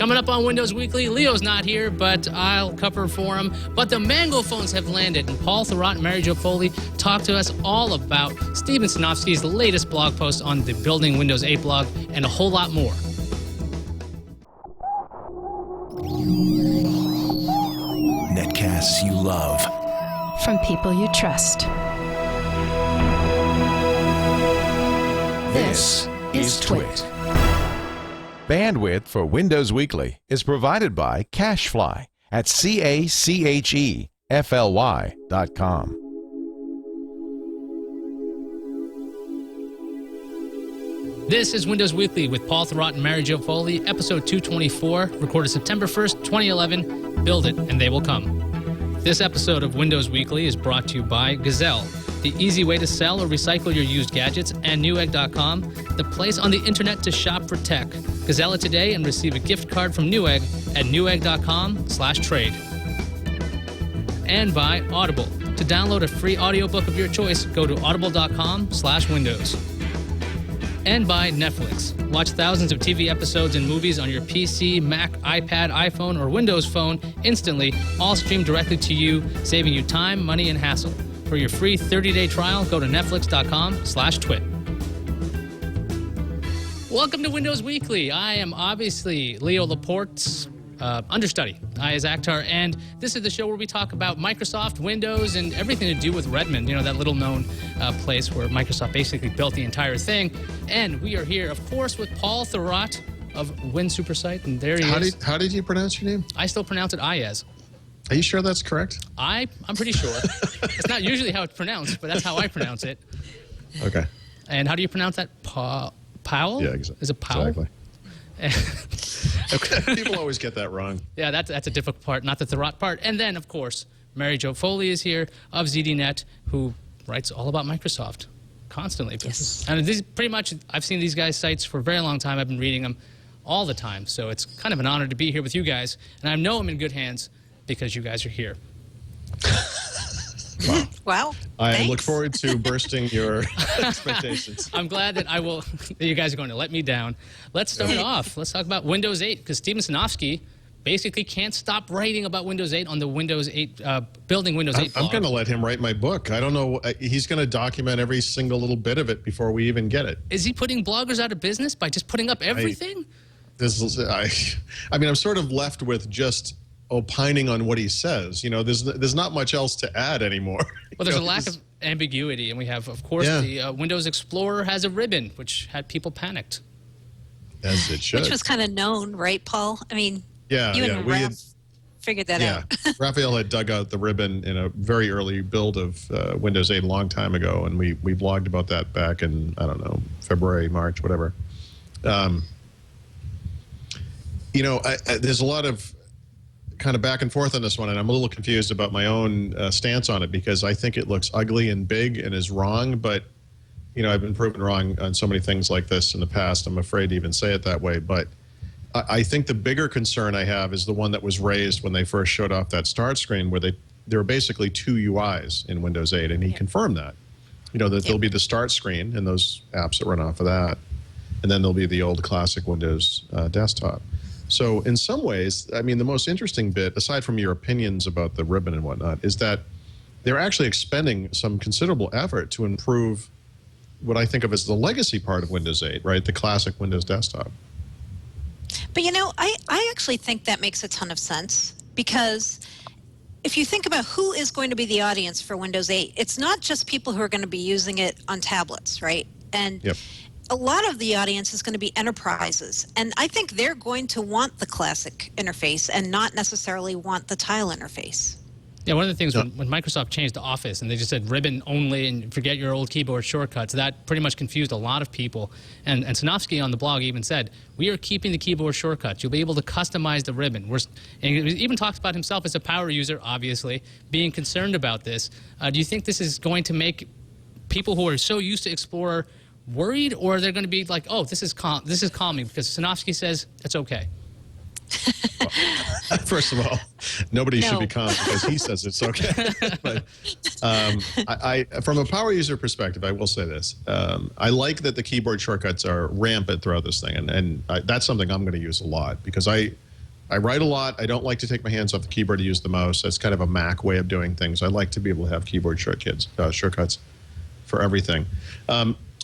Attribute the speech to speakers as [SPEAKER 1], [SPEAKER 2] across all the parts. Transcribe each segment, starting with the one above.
[SPEAKER 1] Coming up on Windows Weekly, Leo's not here, but I'll cover for him. But the Mango phones have landed, and Paul Thurrott and Mary Jo Foley talk to us all about Steven Sinofsky's latest blog post on the Building Windows 8 blog, and a whole lot more.
[SPEAKER 2] Netcasts you love.
[SPEAKER 3] From people you trust.
[SPEAKER 2] This is TWiT.
[SPEAKER 4] Bandwidth for Windows Weekly is provided by Cachefly at CACHEFLY.com.
[SPEAKER 1] This is Windows Weekly with Paul Thurrott and Mary Jo Foley, episode 224, recorded September 1st, 2011. Build it, and they will come. This episode of Windows Weekly is brought to you by Gazelle, the easy way to sell or recycle your used gadgets, and Newegg.com, the place on the internet to shop for tech. Gazelle it today and receive a gift card from Newegg at newegg.com/trade. And by Audible. To download a free audiobook of your choice, go to audible.com/windows. And by Netflix. Watch thousands of TV episodes and movies on your PC, Mac, iPad, iPhone, or Windows Phone instantly, all streamed directly to you, saving you time, money, and hassle. For your free 30-day trial, go to netflix.com/twit. Welcome to Windows Weekly. I am obviously Leo Laporte's understudy. Iyaz Akhtar, and this is the show where we talk about Microsoft, Windows, and everything to do with Redmond, you know, that little-known place where Microsoft basically built the entire thing. And we are here, of course, with Paul Thurrott of SuperSite, and there he is.
[SPEAKER 5] How did you pronounce your name?
[SPEAKER 1] I still pronounce it Iyaz.
[SPEAKER 5] Are you sure that's correct?
[SPEAKER 1] I'm pretty sure. It's not usually how it's pronounced, but that's how I pronounce it.
[SPEAKER 5] Okay.
[SPEAKER 1] And how do you pronounce that? Powell?
[SPEAKER 5] Yeah, exactly.
[SPEAKER 1] Is it Powell?
[SPEAKER 5] Exactly. People always get that wrong.
[SPEAKER 1] Yeah, that's a difficult part, not the Thurrott part. And then, of course, Mary Jo Foley is here of ZDNet, who writes all about Microsoft constantly.
[SPEAKER 3] Yes.
[SPEAKER 1] And these pretty much, I've seen these guys' sites for a very long time. I've been reading them all the time. So it's kind of an honor to be here with you guys. And I know I'm in good hands because you guys are here.
[SPEAKER 3] Wow.
[SPEAKER 5] I look forward to bursting your expectations.
[SPEAKER 1] I'm glad that you guys are going to let me down. Let's start off. Let's talk about Windows 8, because Steven Sinofsky basically can't stop writing about Windows 8 on the Windows 8, Building Windows 8 blog.
[SPEAKER 5] I'm going to let him write my book. I don't know. He's going to document every single little bit of it before we even get it.
[SPEAKER 1] Is he putting bloggers out of business by just putting up everything?
[SPEAKER 5] I mean, I'm sort of left with just opining on what he says. You know, there's not much else to add anymore.
[SPEAKER 1] Well, there's a lack of ambiguity, and we have, of course, the Windows Explorer has a ribbon, which had people panicked.
[SPEAKER 5] As it should.
[SPEAKER 3] Which was kind of known, right, Paul? I mean, you and Raph figured that out.
[SPEAKER 5] Raphael had dug out the ribbon in a very early build of Windows 8 a long time ago, and we blogged about that back in, I don't know, February, March, whatever. You know, there's a lot of kind of back and forth on this one, and I'm a little confused about my own stance on it, because I think it looks ugly and big and is wrong, but you know, I've been proven wrong on so many things like this in the past. I'm afraid to even say it that way, but I think the bigger concern I have is the one that was raised when they first showed off that start screen, where there were basically two UIs in Windows 8, and he confirmed that. You know, that there'll be the start screen and those apps that run off of that, and then there'll be the old classic Windows desktop. So in some ways, I mean, the most interesting bit, aside from your opinions about the ribbon and whatnot, is that they're actually expending some considerable effort to improve what I think of as the legacy part of Windows 8, right? The classic Windows desktop.
[SPEAKER 3] But you know, I actually think that makes a ton of sense, because if you think about who is going to be the audience for Windows 8, it's not just people who are going to be using it on tablets, right? And a lot of the audience is going to be enterprises, and I think they're going to want the classic interface and not necessarily want the tile interface.
[SPEAKER 1] Yeah, one of the things when Microsoft changed the Office and they just said ribbon only and forget your old keyboard shortcuts, that pretty much confused a lot of people. And Sinofsky on the blog even said, we are keeping the keyboard shortcuts. You'll be able to customize the ribbon. And he even talks about himself as a power user, obviously, being concerned about this. Do you think this is going to make people who are so used to Explorer worried, or they're going to be like, oh, this is calming because Sinofsky says it's okay?
[SPEAKER 5] Well, first of all, nobody should be calm because he says it's okay. But from a power user perspective, I will say this. I like that the keyboard shortcuts are rampant throughout this thing, and that's something I'm going to use a lot, because I write a lot. I don't like to take my hands off the keyboard to use the mouse. That's kind of a Mac way of doing things. I like to be able to have keyboard shortcuts for everything.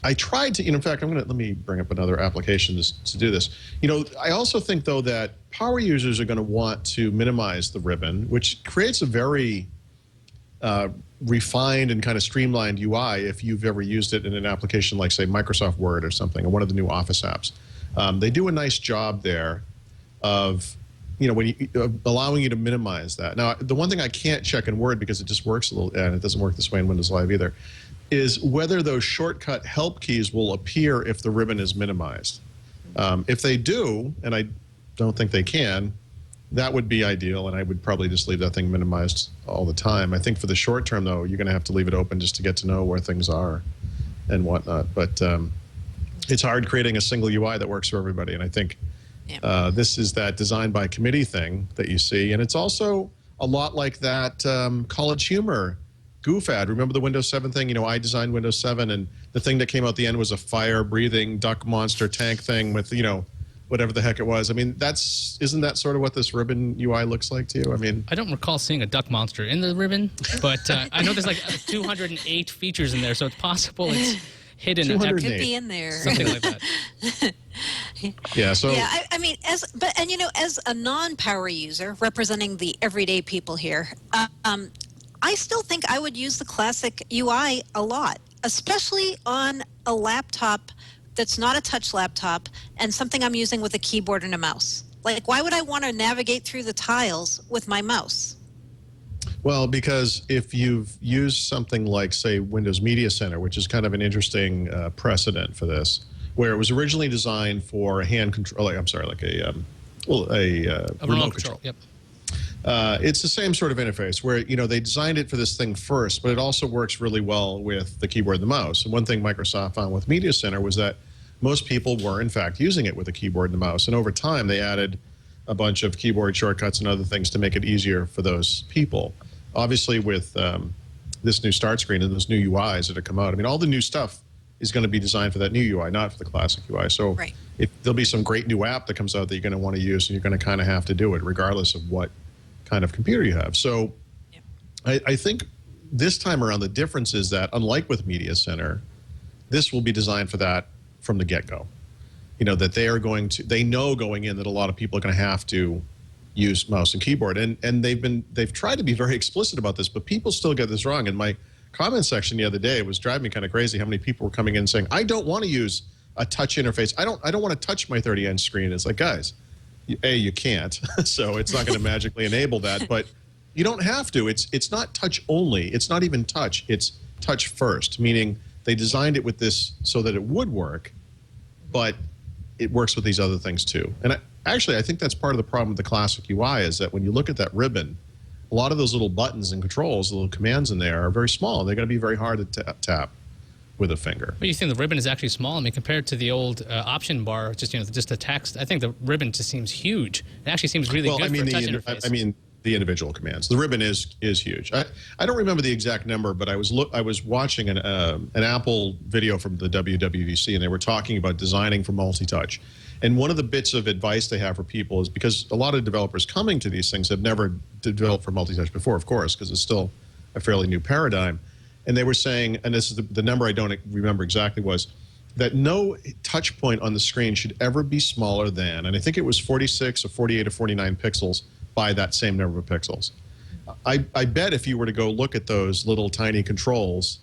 [SPEAKER 5] I tried to, in fact, let me bring up another application to do this. I also think, though, that power users are going to want to minimize the ribbon, which creates a very refined and kind of streamlined UI if you've ever used it in an application like, say, Microsoft Word or something, or one of the new Office apps. They do a nice job there of, allowing you to minimize that. Now, the one thing I can't check in Word, because it just works a little, and it doesn't work this way in Windows Live either, is whether those shortcut help keys will appear if the ribbon is minimized. If they do, and I don't think they can, that would be ideal, and I would probably just leave that thing minimized all the time. I think for the short term, though, you're going to have to leave it open just to get to know where things are and whatnot. But it's hard creating a single UI that works for everybody, and I think this is that design by committee thing that you see, and it's also a lot like that College Humor goof ad. Remember the Windows 7 thing? I designed Windows 7, and the thing that came out the end was a fire-breathing duck monster tank thing with, whatever the heck it was. I mean, isn't that sort of what this ribbon UI looks like to you? I mean,
[SPEAKER 1] I don't recall seeing a duck monster in the ribbon, but I know there's like 208 features in there, so it's possible it's hidden.
[SPEAKER 5] 208.
[SPEAKER 3] Could be in there.
[SPEAKER 1] Something like that.
[SPEAKER 5] Yeah. So
[SPEAKER 3] yeah, I mean, as a non-power user representing the everyday people here, I still think I would use the classic UI a lot, especially on a laptop that's not a touch laptop and something I'm using with a keyboard and a mouse. Like, why would I want to navigate through the tiles with my mouse?
[SPEAKER 5] Well, because if you've used something like, say, Windows Media Center, which is kind of an interesting precedent for this, where it was originally designed for a hand control, a remote control.
[SPEAKER 1] Yep.
[SPEAKER 5] It's the same sort of interface where, they designed it for this thing first, but it also works really well with the keyboard and the mouse. And one thing Microsoft found with Media Center was that most people were, in fact, using it with a keyboard and the mouse. And over time, they added a bunch of keyboard shortcuts and other things to make it easier for those people. Obviously, with this new start screen and those new UIs that have come out, I mean, all the new stuff is going to be designed for that new UI, not for the classic UI. So
[SPEAKER 3] right.
[SPEAKER 5] There'll be some great new app that comes out that you're going to want to use, and you're going to kind of have to do it regardless of what kind of computer you have. So I think this time around, the difference is that, unlike with Media Center, this will be designed for that from the get-go. That they know going in that a lot of people are going to have to use mouse and keyboard. And they've tried to be very explicit about this, but people still get this wrong. In my comment section the other day, it was driving me kind of crazy how many people were coming in saying, I don't want to use a touch interface. I don't want to touch my 30-inch screen. It's like, guys, you can't, so it's not going to magically enable that, but you don't have to. It's not touch only. It's not even touch. It's touch first, meaning they designed it with this so that it would work, but it works with these other things too. And I think that's part of the problem with the classic UI is that when you look at that ribbon, a lot of those little buttons and controls, the little commands in there are very small. They're going to be very hard to tap with a finger.
[SPEAKER 1] But you think the ribbon is actually small? I mean, compared to the old option bar, just the text, I think the ribbon just seems huge. It actually seems really good for a touch interface.
[SPEAKER 5] I mean, the individual commands. The ribbon is huge. I don't remember the exact number, but I was watching an Apple video from the WWDC, and they were talking about designing for multi-touch. And one of the bits of advice they have for people is, because a lot of developers coming to these things have never developed for multi-touch before, of course, because it's still a fairly new paradigm. And they were saying, and this is the number I don't remember exactly, was that no touch point on the screen should ever be smaller than, and I think it was 46 or 48 or 49 pixels by that same number of pixels. I bet if you were to go look at those little tiny controls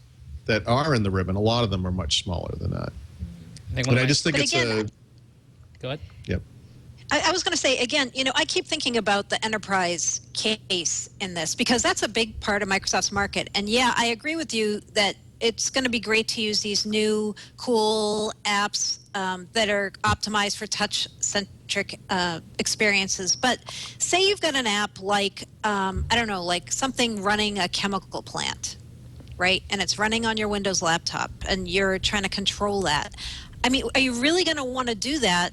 [SPEAKER 5] that are in the ribbon, a lot of them are much smaller than that. I just think
[SPEAKER 1] Go ahead.
[SPEAKER 5] Yep.
[SPEAKER 3] I was going to say, again, I keep thinking about the enterprise case in this, because that's a big part of Microsoft's market. And yeah, I agree with you that it's going to be great to use these new cool apps that are optimized for touch-centric experiences. But say you've got an app like, like something running a chemical plant, right? And it's running on your Windows laptop, and you're trying to control that. I mean, are you really going to want to do that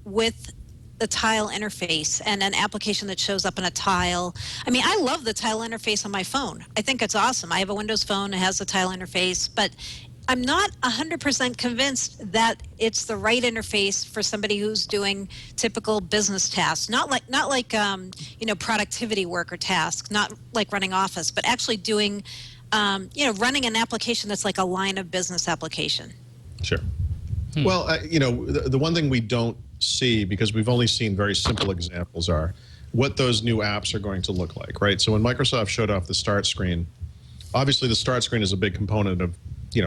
[SPEAKER 3] with the tile interface and an application that shows up in a tile? I mean, I love the tile interface on my phone. I think it's awesome. I have a Windows phone. It has the tile interface. But I'm not 100% convinced that it's the right interface for somebody who's doing typical business tasks, not like productivity work or tasks, not like running Office, but actually doing running an application that's like a line of business application.
[SPEAKER 5] Sure. Well, the one thing we don't see, because we've only seen very simple examples, are what those new apps are going to look like, right? So when Microsoft showed off the start screen, obviously the start screen is a big component of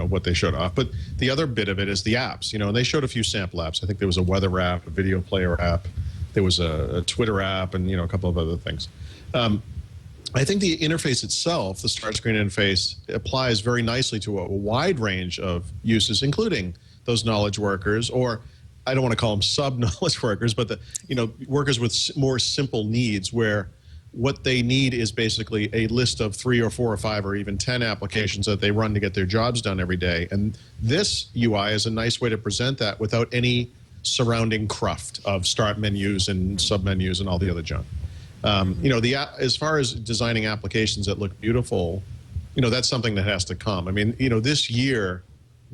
[SPEAKER 5] what they showed off, but the other bit of it is the apps, and they showed a few sample apps. I think there was a weather app, a video player app, there was a Twitter app, and a couple of other things. I think the interface itself, the start screen interface, applies very nicely to a wide range of uses, including those knowledge workers, or I don't want to call them sub-knowledge workers, but workers with more simple needs, where what they need is basically a list of 3 or 4 or 5 or even 10 applications that they run to get their jobs done every day. And this UI is a nice way to present that without any surrounding cruft of start menus and sub-menus and all the other junk. As far as designing applications that look beautiful, that's something that has to come. I mean, this year,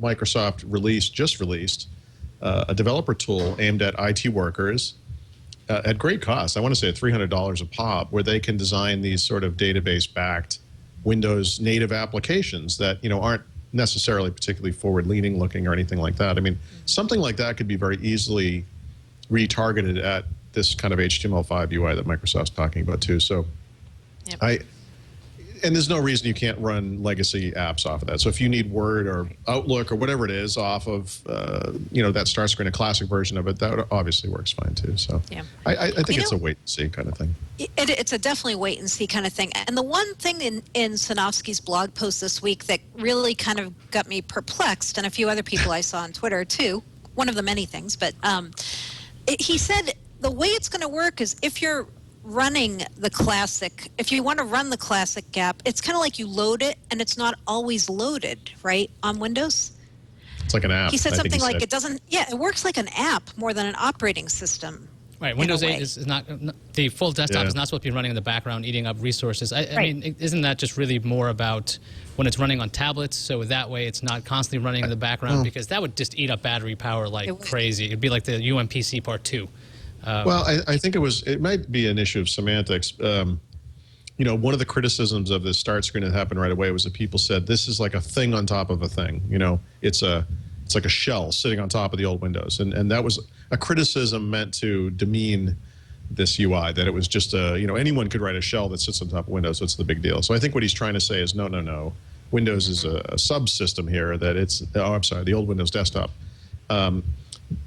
[SPEAKER 5] Microsoft just released a developer tool aimed at IT workers at great cost. I want to say at $300 a pop, where they can design these sort of database-backed Windows native applications that aren't necessarily particularly forward-leaning looking or anything like that. I mean, something like that could be very easily retargeted at this kind of HTML5 UI that Microsoft's talking about too. So, yep. And there's no reason you can't run legacy apps off of that. So if you need Word or Outlook or whatever it is off of, that start screen, a classic version of it, that obviously works fine too. So yeah. I think it's a wait and see kind of thing.
[SPEAKER 3] It's a definitely wait and see kind of thing. And the one thing in Sanofsky's blog post this week that really kind of got me perplexed, and a few other people I saw on Twitter too, one of the many things, but he said the way it's going to work is if you're running the classic, if you want to run the classic app, it's kind of like you load it and it's not always loaded, right, on Windows?
[SPEAKER 5] It's like an app.
[SPEAKER 3] He said something like it doesn't, it works like an app more than an operating system.
[SPEAKER 1] Right, Windows 8 is not, the full desktop is not supposed to be running in the background, eating up resources. I mean, isn't that just really more about when it's running on tablets, so that way it's not constantly running in the background, because that would just eat up battery power like crazy. It'd be like the UMPC Part 2.
[SPEAKER 5] Well, I think it might be an issue of semantics. One of the criticisms of this start screen that happened right away was that people said this is like a thing on top of a thing. It's like a shell sitting on top of the old Windows, and that was a criticism meant to demean this UI, that it was just anyone could write a shell that sits on top of Windows. So it's the big deal. So I think what he's trying to say is no. Windows is a subsystem here. That it's the old Windows desktop.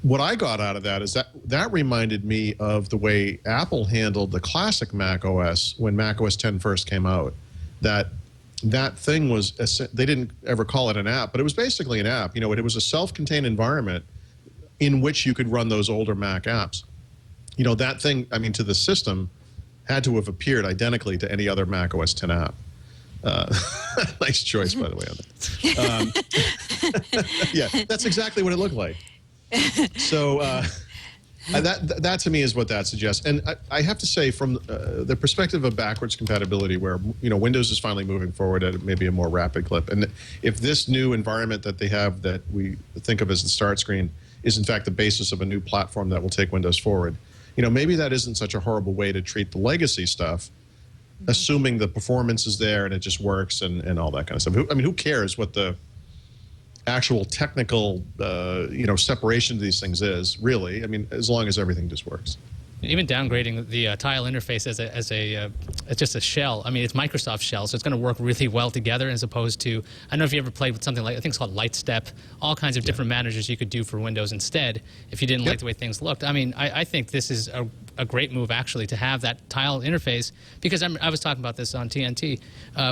[SPEAKER 5] What I got out of that is that reminded me of the way Apple handled the classic Mac OS when Mac OS 10 first came out. That thing was, they didn't ever call it an app, but it was basically an app. It was a self-contained environment in which you could run those older Mac apps. That thing, to the system, had to have appeared identically to any other Mac OS 10 app. Nice choice, by the way, on that. Yeah, that's exactly what it looked like. So that to me is what that suggests. And I have to say, from the perspective of backwards compatibility, where Windows is finally moving forward at maybe a more rapid clip, and if this new environment that they have that we think of as the start screen is in fact the basis of a new platform that will take Windows forward, maybe that isn't such a horrible way to treat the legacy stuff, assuming the performance is there and it just works and all that kind of stuff. Who cares what the actual technical separation of these things is, really? As long as everything just works.
[SPEAKER 1] Even downgrading the tile interface as it's just a shell. It's Microsoft shell, so it's going to work really well together, as opposed to, I don't know if you ever played with something like, I think it's called Lightstep, all kinds of different managers you could do for Windows instead if you didn't like the way things looked. I think this is a great move, actually, to have that tile interface, because I was talking about this on TNT.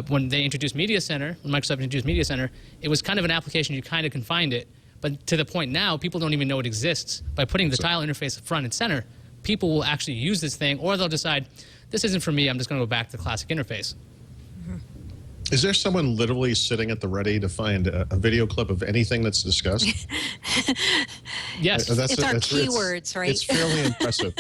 [SPEAKER 1] When they introduced Media Center, when Microsoft introduced Media Center, it was kind of an application you kind of can find it, but to the point now, people don't even know it exists. By putting the tile interface front and center, people will actually use this thing, or they'll decide, this isn't for me, I'm just going to go back to the classic interface.
[SPEAKER 5] Is there someone literally sitting at the ready to find a video clip of anything that's discussed?
[SPEAKER 1] Yes.
[SPEAKER 3] It's our keywords, right?
[SPEAKER 5] It's fairly impressive.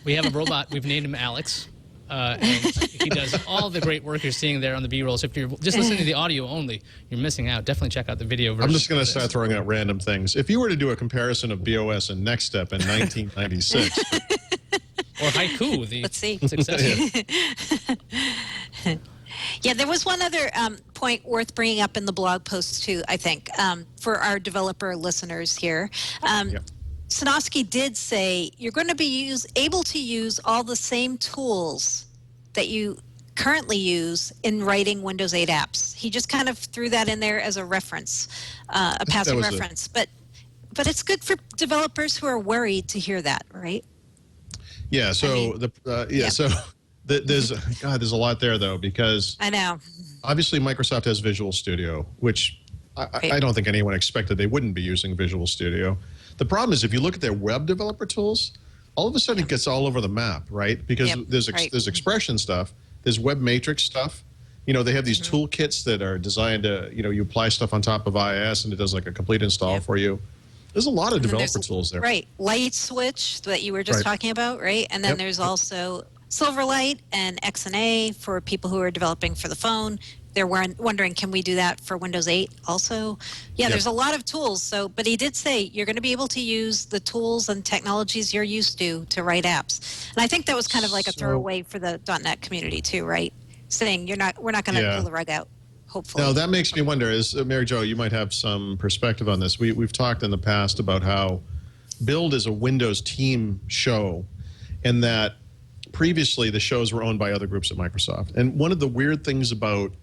[SPEAKER 1] We have a robot, we've named him Alex. And he does all the great work you're seeing there on the B-roll. So if you're just listening to the audio only, you're missing out. Definitely check out the video version.
[SPEAKER 5] I'm just going to start throwing out random things. If you were to do a comparison of BOS and Next Step in 1996,
[SPEAKER 1] or Haiku, the
[SPEAKER 3] Let's see.
[SPEAKER 1] successor.
[SPEAKER 3] Yeah, there was one other point worth bringing up in the blog post too, I think, for our developer listeners here. Sinofsky did say you're going to be able to use all the same tools that you currently use in writing Windows 8 apps. He just kind of threw that in there as a reference, a passing reference. But it's good for developers who are worried to hear that, right?
[SPEAKER 5] Yeah. So so there's a lot there though, because
[SPEAKER 3] I know.
[SPEAKER 5] Obviously Microsoft has Visual Studio, which I don't think anyone expected they wouldn't be using Visual Studio. The problem is if you look at their web developer tools, all of a sudden it gets all over the map, right? Because there's expression stuff, there's web matrix stuff. You know, they have these toolkits that are designed to, you apply stuff on top of Iyaz and it does like a complete install for you. There's a lot of developer tools there.
[SPEAKER 3] Right. Light switch that you were just talking about, right? And then there's also Silverlight and XNA for people who are developing for the phone. They're wondering, can we do that for Windows 8 also? Yeah, there's a lot of tools. So, but he did say you're going to be able to use the tools and technologies you're used to write apps. And I think that was kind of like a throwaway for the .NET community too, right? Saying we're not going to pull the rug out. Hopefully.
[SPEAKER 5] Now that makes me wonder. Mary Jo, you might have some perspective on this. We've talked in the past about how Build is a Windows team show, and that previously the shows were owned by other groups at Microsoft. And one of the weird things about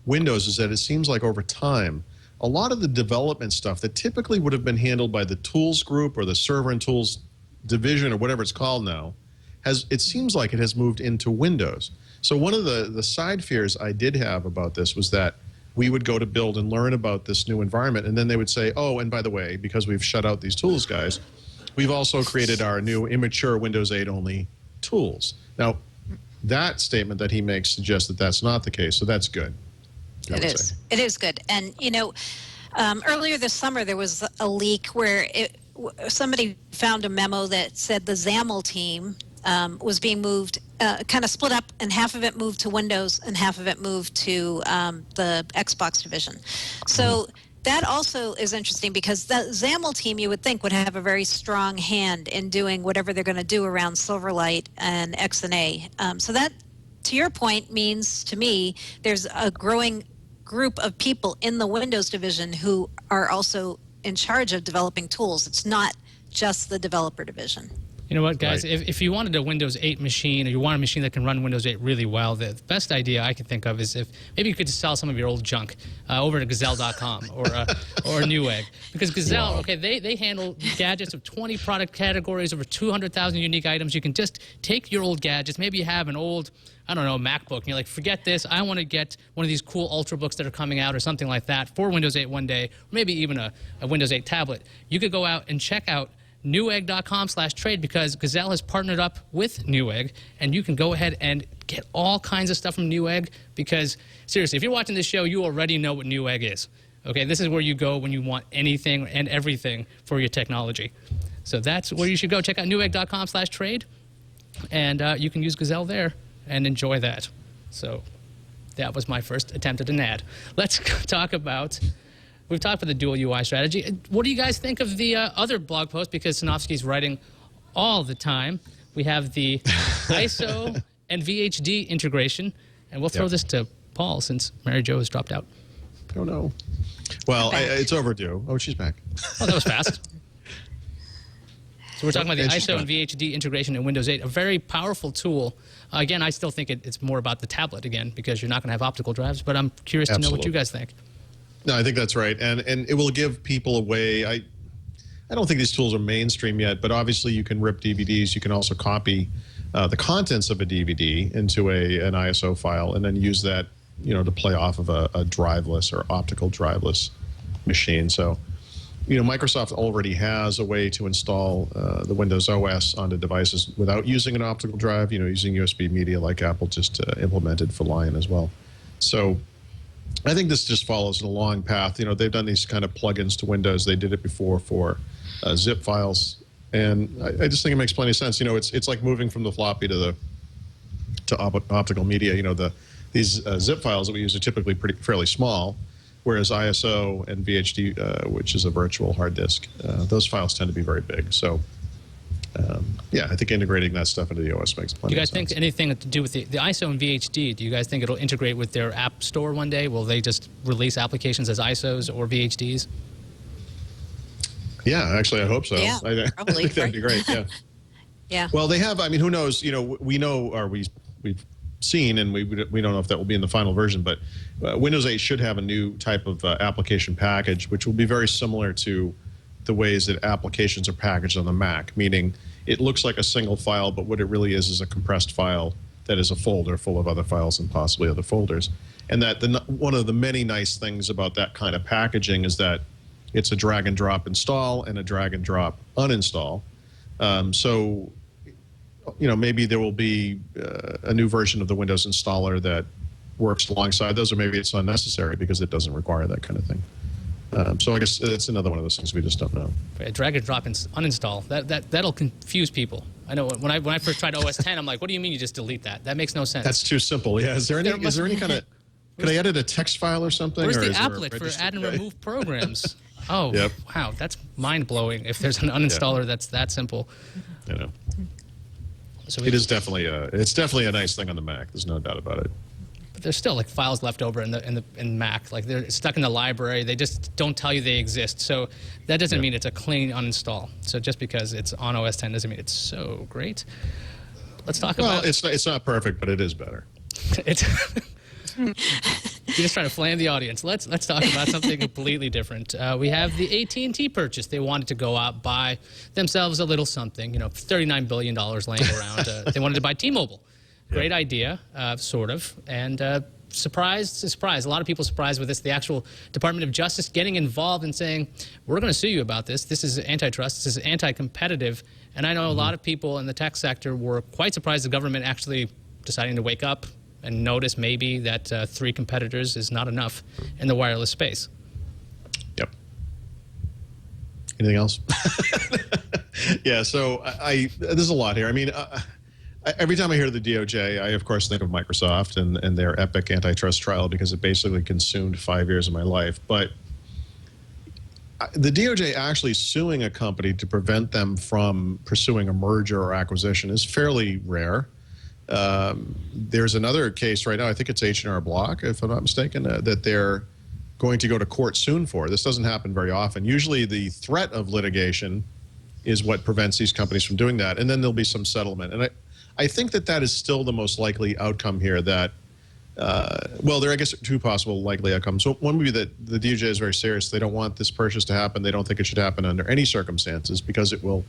[SPEAKER 5] Windows is that it seems like over time, a lot of the development stuff that typically would have been handled by the tools group or the server and tools division or whatever it's called now, it seems like it has moved into Windows. So one of the side fears I did have about this was that we would go to Build and learn about this new environment, and then they would say, oh, and by the way, because we've shut out these tools guys, we've also created our new immature Windows 8 only tools. Now, that statement that he makes suggests that that's not the case, so that's good.
[SPEAKER 3] It is. It is good. And, earlier this summer there was a leak where somebody found a memo that said the XAML team was being moved, kind of split up, and half of it moved to Windows and half of it moved to the Xbox division. So that also is interesting because the XAML team, you would think, would have a very strong hand in doing whatever they're going to do around Silverlight and XNA. So that, to your point, means to me there's a growing group of people in the Windows division who are also in charge of developing tools. It's not just the developer division.
[SPEAKER 1] You know what, guys? Right. If you wanted a Windows 8 machine, or you want a machine that can run Windows 8 really well, the best idea I could think of is if maybe you could just sell some of your old junk over to Gazelle.com or Newegg. Because Gazelle, they handle gadgets of 20 product categories, over 200,000 unique items. You can just take your old gadgets. Maybe you have an old, I don't know, MacBook, and you're like, forget this. I want to get one of these cool Ultrabooks that are coming out or something like that for Windows 8 one day, or maybe even a Windows 8 tablet. You could go out and check out Newegg.com/trade, because Gazelle has partnered up with Newegg, and you can go ahead and get all kinds of stuff from Newegg. Because seriously, if you're watching this show, you already know what Newegg is. Okay, this is where you go when you want anything and everything for your technology. So that's where you should go. Check out Newegg.com/trade, and you can use Gazelle there and enjoy that. So that was my first attempt at an ad. Let's talk about. We've talked about the dual UI strategy. What do you guys think of the other blog post? Because Sinofsky's writing all the time. We have the ISO and VHD integration. And we'll throw this to Paul since Mary Jo has dropped out.
[SPEAKER 5] Oh, no. Well, it's overdue. Oh, she's back.
[SPEAKER 1] Oh, that was fast. So we're talking about the ISO and VHD integration in Windows 8, a very powerful tool. Again, I still think it's more about the tablet, again, because you're not going to have optical drives. But I'm curious to know what you guys think.
[SPEAKER 5] No, I think that's right, and it will give people a way. I don't think these tools are mainstream yet, but obviously you can rip DVDs. You can also copy the contents of a DVD into an ISO file, and then use that, to play off of a driveless or optical driveless machine. So, Microsoft already has a way to install the Windows OS onto devices without using an optical drive. Using USB media, like Apple just implemented for Lion as well. So I think this just follows a long path. They've done these kind of plugins to Windows. They did it before for zip files, and I just think it makes plenty of sense. It's like moving from the floppy to to optical media. You know, these zip files that we use are typically fairly small, whereas ISO and VHD, which is a virtual hard disk, those files tend to be very big. So, yeah, I think integrating that stuff into the OS makes plenty of sense.
[SPEAKER 1] Do you guys think anything to do with the ISO and VHD, do you guys think it'll integrate with their app store one day? Will they just release applications as ISOs or VHDs?
[SPEAKER 5] Yeah, actually, I hope so.
[SPEAKER 3] Yeah, probably.
[SPEAKER 5] I think that'd be great, yeah.
[SPEAKER 3] Yeah.
[SPEAKER 5] Well, they have, I mean, who knows, you know, we know, or we've seen, and we don't know if that will be in the final version, but Windows 8 should have a new type of application package, which will be very similar to the ways that applications are packaged on the Mac, meaning it looks like a single file, but what it really is a compressed file that is a folder full of other files and possibly other folders. And that one of the many nice things about that kind of packaging is that it's a drag and drop install and a drag and drop uninstall. So, you know, maybe there will be a new version of the Windows installer that works alongside those, or maybe it's unnecessary because it doesn't require that kind of thing. So I guess it's another one of those things we just don't know.
[SPEAKER 1] Drag and drop and uninstall, that'll confuse people. I know when I first tried OS 10, I'm like, what do you mean you just delete that? That makes no sense.
[SPEAKER 5] That's too simple. Yeah. Is there any kind of? Could I edit a text file or something?
[SPEAKER 1] Where's
[SPEAKER 5] or
[SPEAKER 1] the
[SPEAKER 5] is there a
[SPEAKER 1] applet for
[SPEAKER 5] register?
[SPEAKER 1] add and remove programs? Oh,
[SPEAKER 5] Yep.
[SPEAKER 1] wow, that's mind-blowing if there's an uninstaller that's that simple.
[SPEAKER 5] You know.
[SPEAKER 1] So
[SPEAKER 5] It is definitely it's definitely a nice thing on the Mac. There's no doubt about it.
[SPEAKER 1] But there's still like files left over in Mac. Like they're stuck in the library. They just don't tell you they exist. So that doesn't mean it's a clean uninstall. So just because it's on OS 10 doesn't mean it's so great. Let's talk about.
[SPEAKER 5] Well, it's not perfect, but it is better.
[SPEAKER 1] It's You're just trying to flame the audience. Let's talk about something completely different. We have the AT&T purchase. They wanted to go out, buy themselves a little something, you know, $39 billion laying around. They wanted to buy T-Mobile. Great idea, sort of. And surprise, a lot of people surprised with this. The actual Department of Justice getting involved and saying, we're going to sue you about this. This is antitrust. This is anti-competitive. And I know a lot of people in the tech sector were quite surprised the government actually deciding to wake up and notice maybe that 3 competitors is not enough in the wireless space.
[SPEAKER 5] Yep. Anything else? Yeah, so there's a lot here. I mean, every time I hear the DOJ, I, of course, think of Microsoft and their epic antitrust trial because it basically consumed 5 years of my life. But the DOJ actually suing a company to prevent them from pursuing a merger or acquisition is fairly rare. There's another case right now, I think it's H&R Block, if I'm not mistaken, that they're going to go to court soon for. This doesn't happen very often. Usually the threat of litigation is what prevents these companies from doing that, and then there'll be some settlement. And I think that is still the most likely outcome here that, well, there are, I guess, 2 possible likely outcomes. So one would be that the DOJ is very serious. They don't want this purchase to happen. They don't think it should happen under any circumstances because it will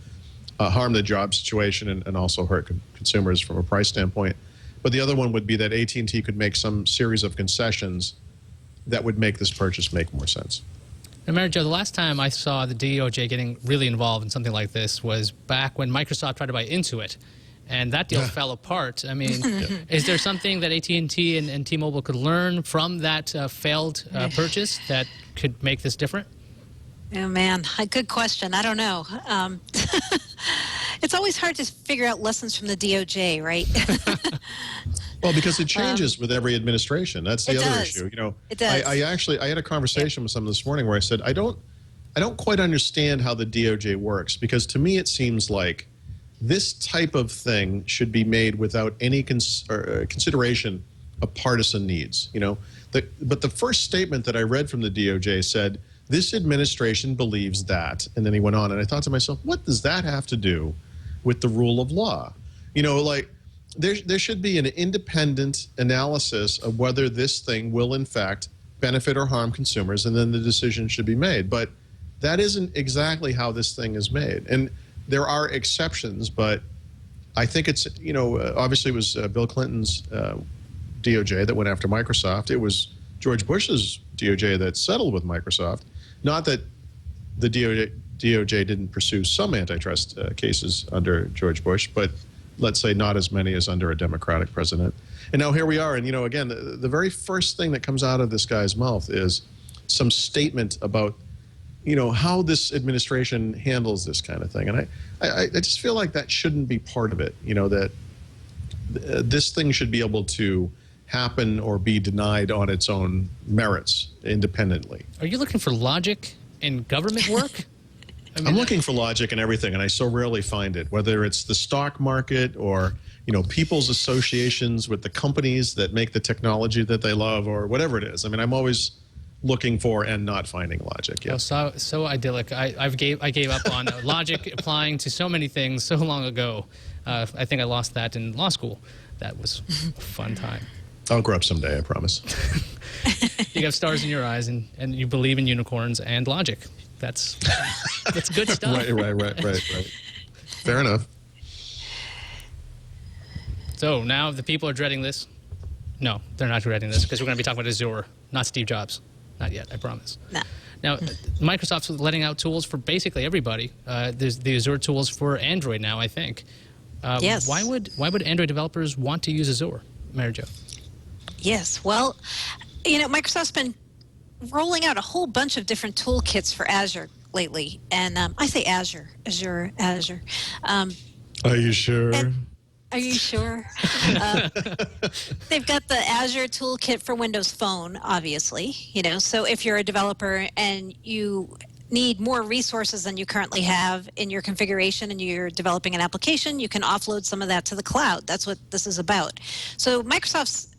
[SPEAKER 5] harm the job situation and also hurt consumers from a price standpoint. But the other one would be that AT&T could make some series of concessions that would make this purchase make more sense.
[SPEAKER 1] Now, Mary Jo, the last time I saw the DOJ getting really involved in something like this was back when Microsoft tried to buy Intuit, and that deal fell apart. I mean, is there something that AT&T and T-Mobile could learn from that failed purchase that could make this different?
[SPEAKER 3] Oh, man, a good question. I don't know. It's always hard to figure out lessons from the DOJ, right?
[SPEAKER 5] Well, because it changes with every administration. That's the other issue. You know,
[SPEAKER 3] it does.
[SPEAKER 5] I had a conversation with someone this morning where I said, I don't quite understand how the DOJ works, because to me it seems like this type of thing should be made without any consideration of partisan needs. You know, but the first statement that I read from the DOJ said, this administration believes that, and then he went on, and I thought to myself, what does that have to do with the rule of law? You know, like there should be an independent analysis of whether this thing will in fact benefit or harm consumers, and then the decision should be made. But that isn't exactly how this thing is made. And there are exceptions, but I think it's, you know, obviously it was Bill Clinton's DOJ that went after Microsoft. It was George Bush's DOJ that settled with Microsoft. Not that the DOJ didn't pursue some antitrust cases under George Bush, but let's say not as many as under a Democratic president. And now here we are, and, you know, again, the very first thing that comes out of this guy's mouth is some statement about, you know, how this administration handles this kind of thing. And I just feel like that shouldn't be part of it, you know, that this thing should be able to happen or be denied on its own merits independently.
[SPEAKER 1] Are you looking for logic in government work?
[SPEAKER 5] I'm looking for logic in everything, and I so rarely find it, whether it's the stock market or, people's associations with the companies that make the technology that they love or whatever it is. I mean, I'm always looking for and not finding logic.
[SPEAKER 1] Yeah. Oh, so idyllic. I gave up on logic applying to so many things so long ago. I think I lost that in law school. That was a fun time.
[SPEAKER 5] I'll grow up someday, I promise.
[SPEAKER 1] You have stars in your eyes, and you believe in unicorns and logic. That's good stuff.
[SPEAKER 5] Right. Fair enough.
[SPEAKER 1] So now the people are dreading this. No, they're not dreading this because we're going to be talking about Azure, not Steve Jobs. Not yet, I promise.
[SPEAKER 3] No.
[SPEAKER 1] Now, Microsoft's letting out tools for basically everybody. There's the Azure tools for Android now, I think.
[SPEAKER 3] Yes.
[SPEAKER 1] Why would Android developers want to use Azure, Mary Jo?
[SPEAKER 3] Yes. Well, Microsoft's been rolling out a whole bunch of different toolkits for Azure lately. And I say Azure.
[SPEAKER 5] Are you sure?
[SPEAKER 3] Are you sure? They've got the Azure toolkit for Windows Phone, obviously. So if you're a developer and you need more resources than you currently have in your configuration and you're developing an application, you can offload some of that to the cloud. That's what this is about. So Microsoft's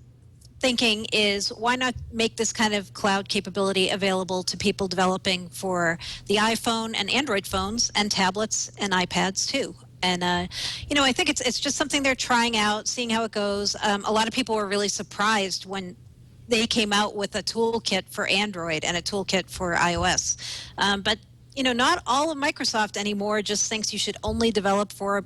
[SPEAKER 3] thinking is, why not make this kind of cloud capability available to people developing for the iPhone and Android phones and tablets and iPads too? And, I think it's just something they're trying out, seeing how it goes. A lot of people were really surprised when they came out with a toolkit for Android and a toolkit for iOS. But, not all of Microsoft anymore just thinks you should only develop for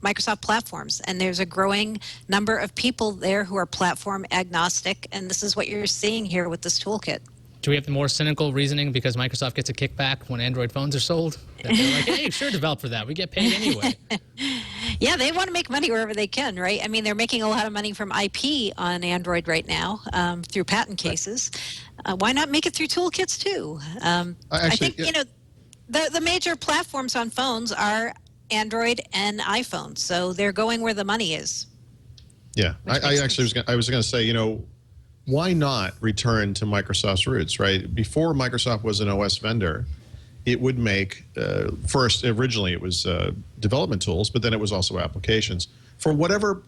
[SPEAKER 3] Microsoft platforms. And there's a growing number of people there who are platform agnostic. And this is what you're seeing here with this toolkit.
[SPEAKER 1] Do we have the more cynical reasoning because Microsoft gets a kickback when Android phones are sold? That they're like, hey, sure, develop for that. We get paid anyway.
[SPEAKER 3] Yeah, they want to make money wherever they can, right? I mean, they're making a lot of money from IP on Android right now through patent cases. Why not make it through toolkits too? I think, the major platforms on phones are Android and iPhone. So they're going where the money is.
[SPEAKER 5] Yeah, I was going to say, why not return to Microsoft's roots, right? Before Microsoft was an OS vendor, it would make, originally it was development tools, but then it was also applications for whatever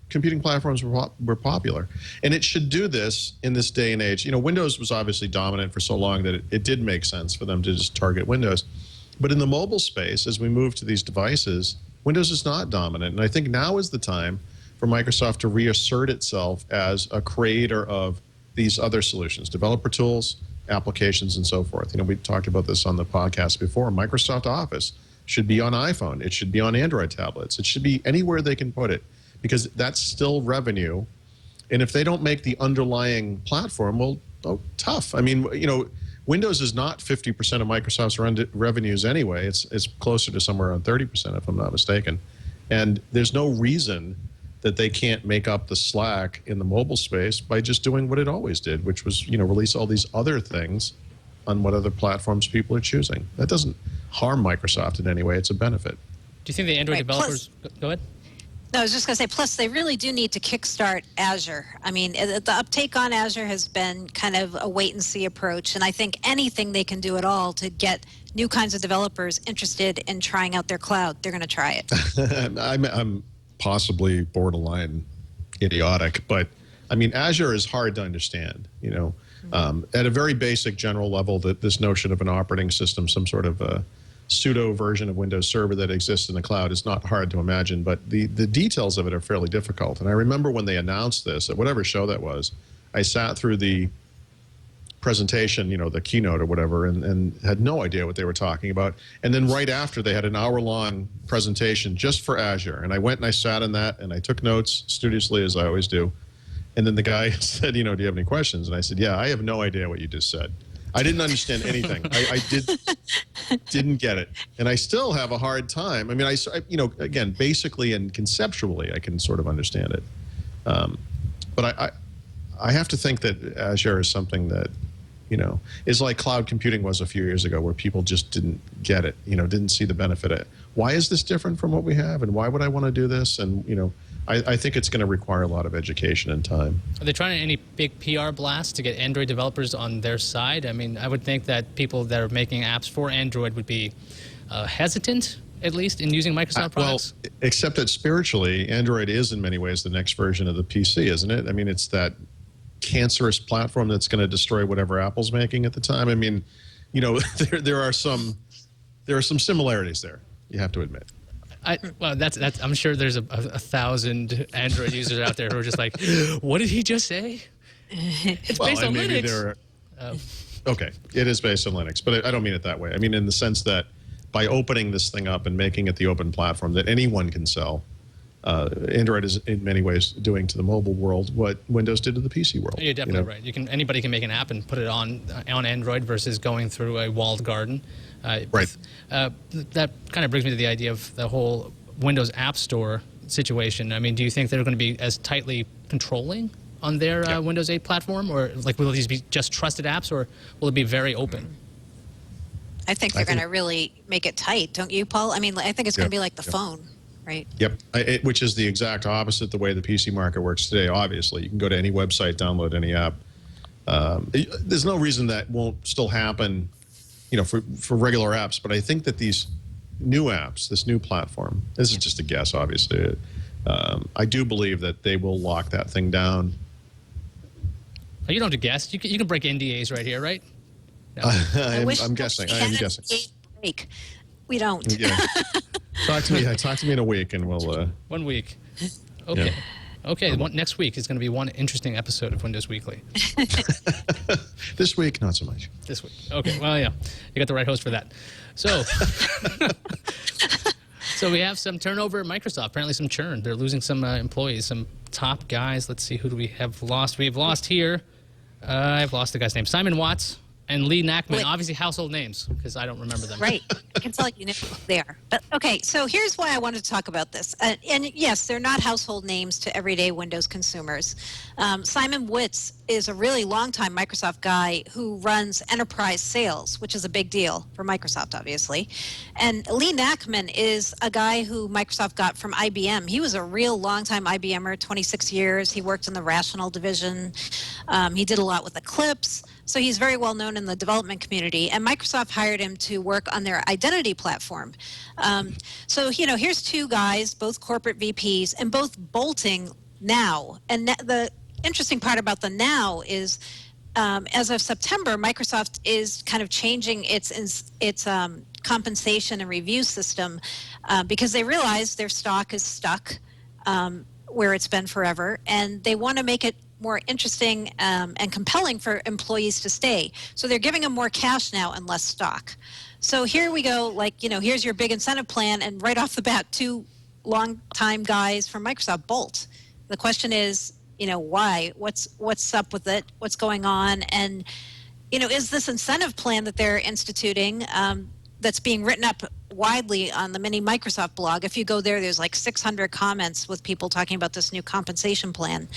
[SPEAKER 5] computing platforms were popular. And it should do this in this day and age. Windows was obviously dominant for so long that it did make sense for them to just target Windows. But in the mobile space, as we move to these devices, Windows is not dominant. And I think now is the time for Microsoft to reassert itself as a creator of these other solutions, developer tools, applications, and so forth. We talked about this on the podcast before. Microsoft Office should be on iPhone. It should be on Android tablets. It should be anywhere they can put it because that's still revenue. And if they don't make the underlying platform, well, tough. I mean, Windows is not 50% of Microsoft's revenues anyway. It's closer to somewhere around 30%, if I'm not mistaken. And there's no reason that they can't make up the slack in the mobile space by just doing what it always did, which was, release all these other things on what other platforms people are choosing. That doesn't harm Microsoft in any way. It's a benefit.
[SPEAKER 1] Do you think the Android developers... Go ahead.
[SPEAKER 3] No, I was just going to say, plus they really do need to kickstart Azure. I mean, the uptake on Azure has been kind of a wait-and-see approach, and I think anything they can do at all to get new kinds of developers interested in trying out their cloud, they're going to try it.
[SPEAKER 5] I'm possibly borderline idiotic, but I mean, Azure is hard to understand, at a very basic general level, that this notion of an operating system, some sort of a pseudo version of Windows Server that exists in the cloud is not hard to imagine, but the details of it are fairly difficult. And I remember when they announced this at whatever show that was, I sat through the presentation, the keynote or whatever, and had no idea what they were talking about. And then right after, they had an hour-long presentation just for Azure. And I went and I sat in that, and I took notes studiously, as I always do. And then the guy said, do you have any questions? And I said, yeah, I have no idea what you just said. I didn't understand anything. I didn't get it. And I still have a hard time. I mean, again, basically and conceptually, I can sort of understand it. But I have to think that Azure is something that, is like cloud computing was a few years ago, where people just didn't get it, didn't see the benefit of it. Why is this different from what we have? And why would I want to do this? And, I think it's going to require a lot of education and time.
[SPEAKER 1] Are they trying any big PR blasts to get Android developers on their side? I mean, I would think that people that are making apps for Android would be hesitant, at least, in using Microsoft products.
[SPEAKER 5] Well, except that spiritually, Android is in many ways the next version of the PC, isn't it? I mean, it's that cancerous platform that's going to destroy whatever Apple's making at the time. I mean, you know, there are some similarities there, you have to admit.
[SPEAKER 1] Well, that's. I'm sure there's a 1,000 Android users out there who are just like, what did he just say? It's based on Linux.
[SPEAKER 5] Okay, it is based on Linux, but I don't mean it that way. I mean in the sense that by opening this thing up and making it the open platform that anyone can sell, Android is in many ways doing to the mobile world what Windows did to the PC world.
[SPEAKER 1] You're definitely right. Anybody can make an app and put it on Android versus going through a walled garden.
[SPEAKER 5] Right.
[SPEAKER 1] That kind of brings me to the idea of the whole Windows App Store situation. I mean, do you think they're going to be as tightly controlling on their Windows 8 platform, or like will these be just trusted apps, or will it be very open?
[SPEAKER 3] I think they're going to really make it tight, don't you, Paul? I mean, I think it's going to be like the phone, right?
[SPEAKER 5] Yep, which is the exact opposite the way the PC market works today, obviously. You can go to any website, download any app. There's no reason that won't still happen, you know, for regular apps, but I think that these new apps, this new platform, this is just a guess, obviously. I do believe that they will lock that thing down.
[SPEAKER 1] Oh, you don't have to guess. You can break NDAs right here, right? No.
[SPEAKER 5] I'm guessing. I am guessing.
[SPEAKER 3] Break. We don't.
[SPEAKER 5] Yeah. Talk to me in a week, and we'll.
[SPEAKER 1] 1 week. Okay. Yeah. Okay. Next week is going to be one interesting episode of Windows Weekly.
[SPEAKER 5] This week, not so much.
[SPEAKER 1] This week. Okay. Well, yeah, you got the right host for that. So, so we have some turnover at Microsoft. Apparently, some churn. They're losing some employees, some top guys. Let's see, who do we have lost? We've lost here. I've lost the guy's name. Simon Watts and Lee Nachman.
[SPEAKER 3] Wait.
[SPEAKER 1] Obviously, household names because I don't remember them.
[SPEAKER 3] Right. I can tell you know who they are. But okay, so here's why I wanted to talk about this. And yes, they're not household names to everyday Windows consumers. Simon Watts is a really long-time Microsoft guy who runs enterprise sales, which is a big deal for Microsoft, obviously. And Lee Nachman is a guy who Microsoft got from IBM. He was a real long-time IBMer, 26 years. He worked in the Rational division. He did a lot with Eclipse. So he's very well known in the development community, and Microsoft hired him to work on their identity platform. So, you know, here's two guys, both corporate VPs, and both bolting now. And the interesting part about the now is, as of September, Microsoft is kind of changing its compensation and review system because they realize their stock is stuck where it's been forever, and they want to make it more interesting and compelling for employees to stay. So they're giving them more cash now and less stock. So here we go, like, you know, here's your big incentive plan, and right off the bat, two long-time guys from Microsoft bolt. The question is, you know, why? What's up with it? What's going on? And, you know, is this incentive plan that they're instituting that's being written up widely on the mini Microsoft blog? If you go there, there's like 600 comments with people talking about this new compensation plan.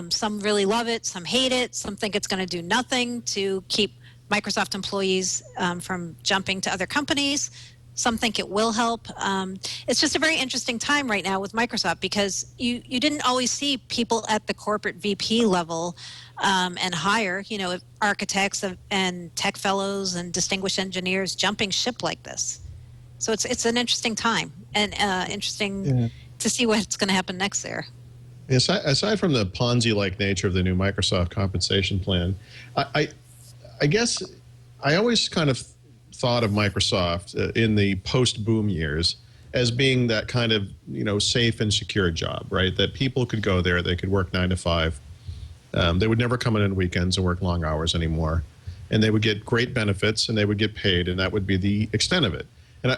[SPEAKER 3] Some really love it, some hate it, some think it's going to do nothing to keep Microsoft employees from jumping to other companies. Some think it will help. It's just a very interesting time right now with Microsoft because you didn't always see people at the corporate VP level and higher, you know, architects and tech fellows and distinguished engineers jumping ship like this. So it's an interesting time and interesting to see what's going to happen next there.
[SPEAKER 5] Aside from the Ponzi-like nature of the new Microsoft compensation plan, I guess I always kind of thought of Microsoft in the post-boom years as being that kind of, you know, safe and secure job, right? That people could go there, they could work 9 to 5. They would never come in on weekends and work long hours anymore. And they would get great benefits and they would get paid, and that would be the extent of it. And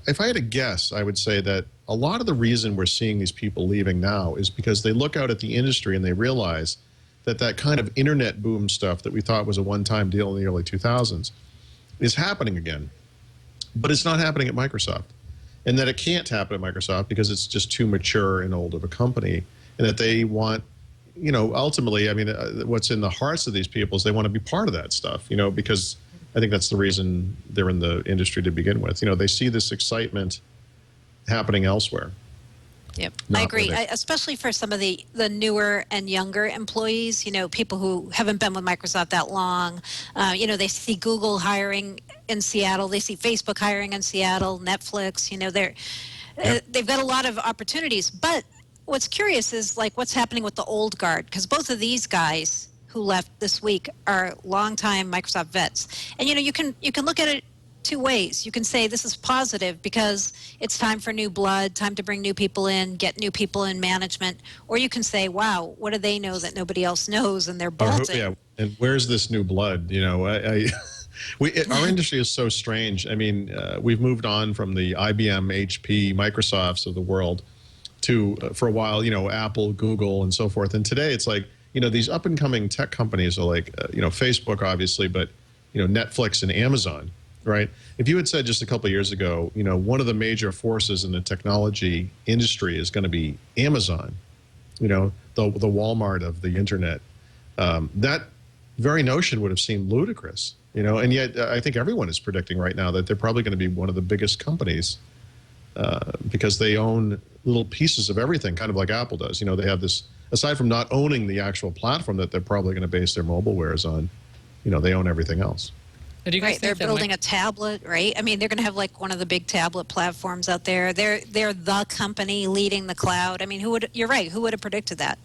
[SPEAKER 5] if I had to guess, I would say that a lot of the reason we're seeing these people leaving now is because they look out at the industry and they realize that that kind of internet boom stuff that we thought was a one-time deal in the early 2000s is happening again. But it's not happening at Microsoft. And that it can't happen at Microsoft because it's just too mature and old of a company. And that they want, you know, ultimately, I mean, what's in the hearts of these people is they want to be part of that stuff, you know, because I think that's the reason they're in the industry to begin with. You know, they see this excitement happening elsewhere.
[SPEAKER 3] Yep, I
[SPEAKER 5] Not
[SPEAKER 3] agree.
[SPEAKER 5] with it.
[SPEAKER 3] Especially for some of the newer and younger employees, people who haven't been with Microsoft that long. They see Google hiring in Seattle, they see Facebook hiring in Seattle, Netflix. They've got a lot of opportunities. But what's curious is like what's happening with the old guard, because both of these guys who left this week are longtime Microsoft vets, and you can look at it two ways. You can say this is positive because it's time for new blood, time to bring new people in, get new people in management. Or you can say, wow, what do they know that nobody else knows, and they're bolting.
[SPEAKER 5] Yeah, and where's this new blood? Our industry is so strange. I mean, we've moved on from the IBM, HP, Microsofts of the world to, for a while, Apple, Google, and so forth. And today it's like, these up and coming tech companies are like, Facebook, obviously, but, Netflix and Amazon. Right. If you had said just a couple of years ago, one of the major forces in the technology industry is going to be Amazon, the Walmart of the internet, that very notion would have seemed ludicrous, and yet I think everyone is predicting right now that they're probably going to be one of the biggest companies because they own little pieces of everything, kind of like Apple does. They have this, aside from not owning the actual platform that they're probably going to base their mobile wares on, they own everything else.
[SPEAKER 3] Right, they're building a tablet, right? I mean, they're going to have like one of the big tablet platforms out there. They're the company leading the cloud. I mean, you're right, who would have predicted that?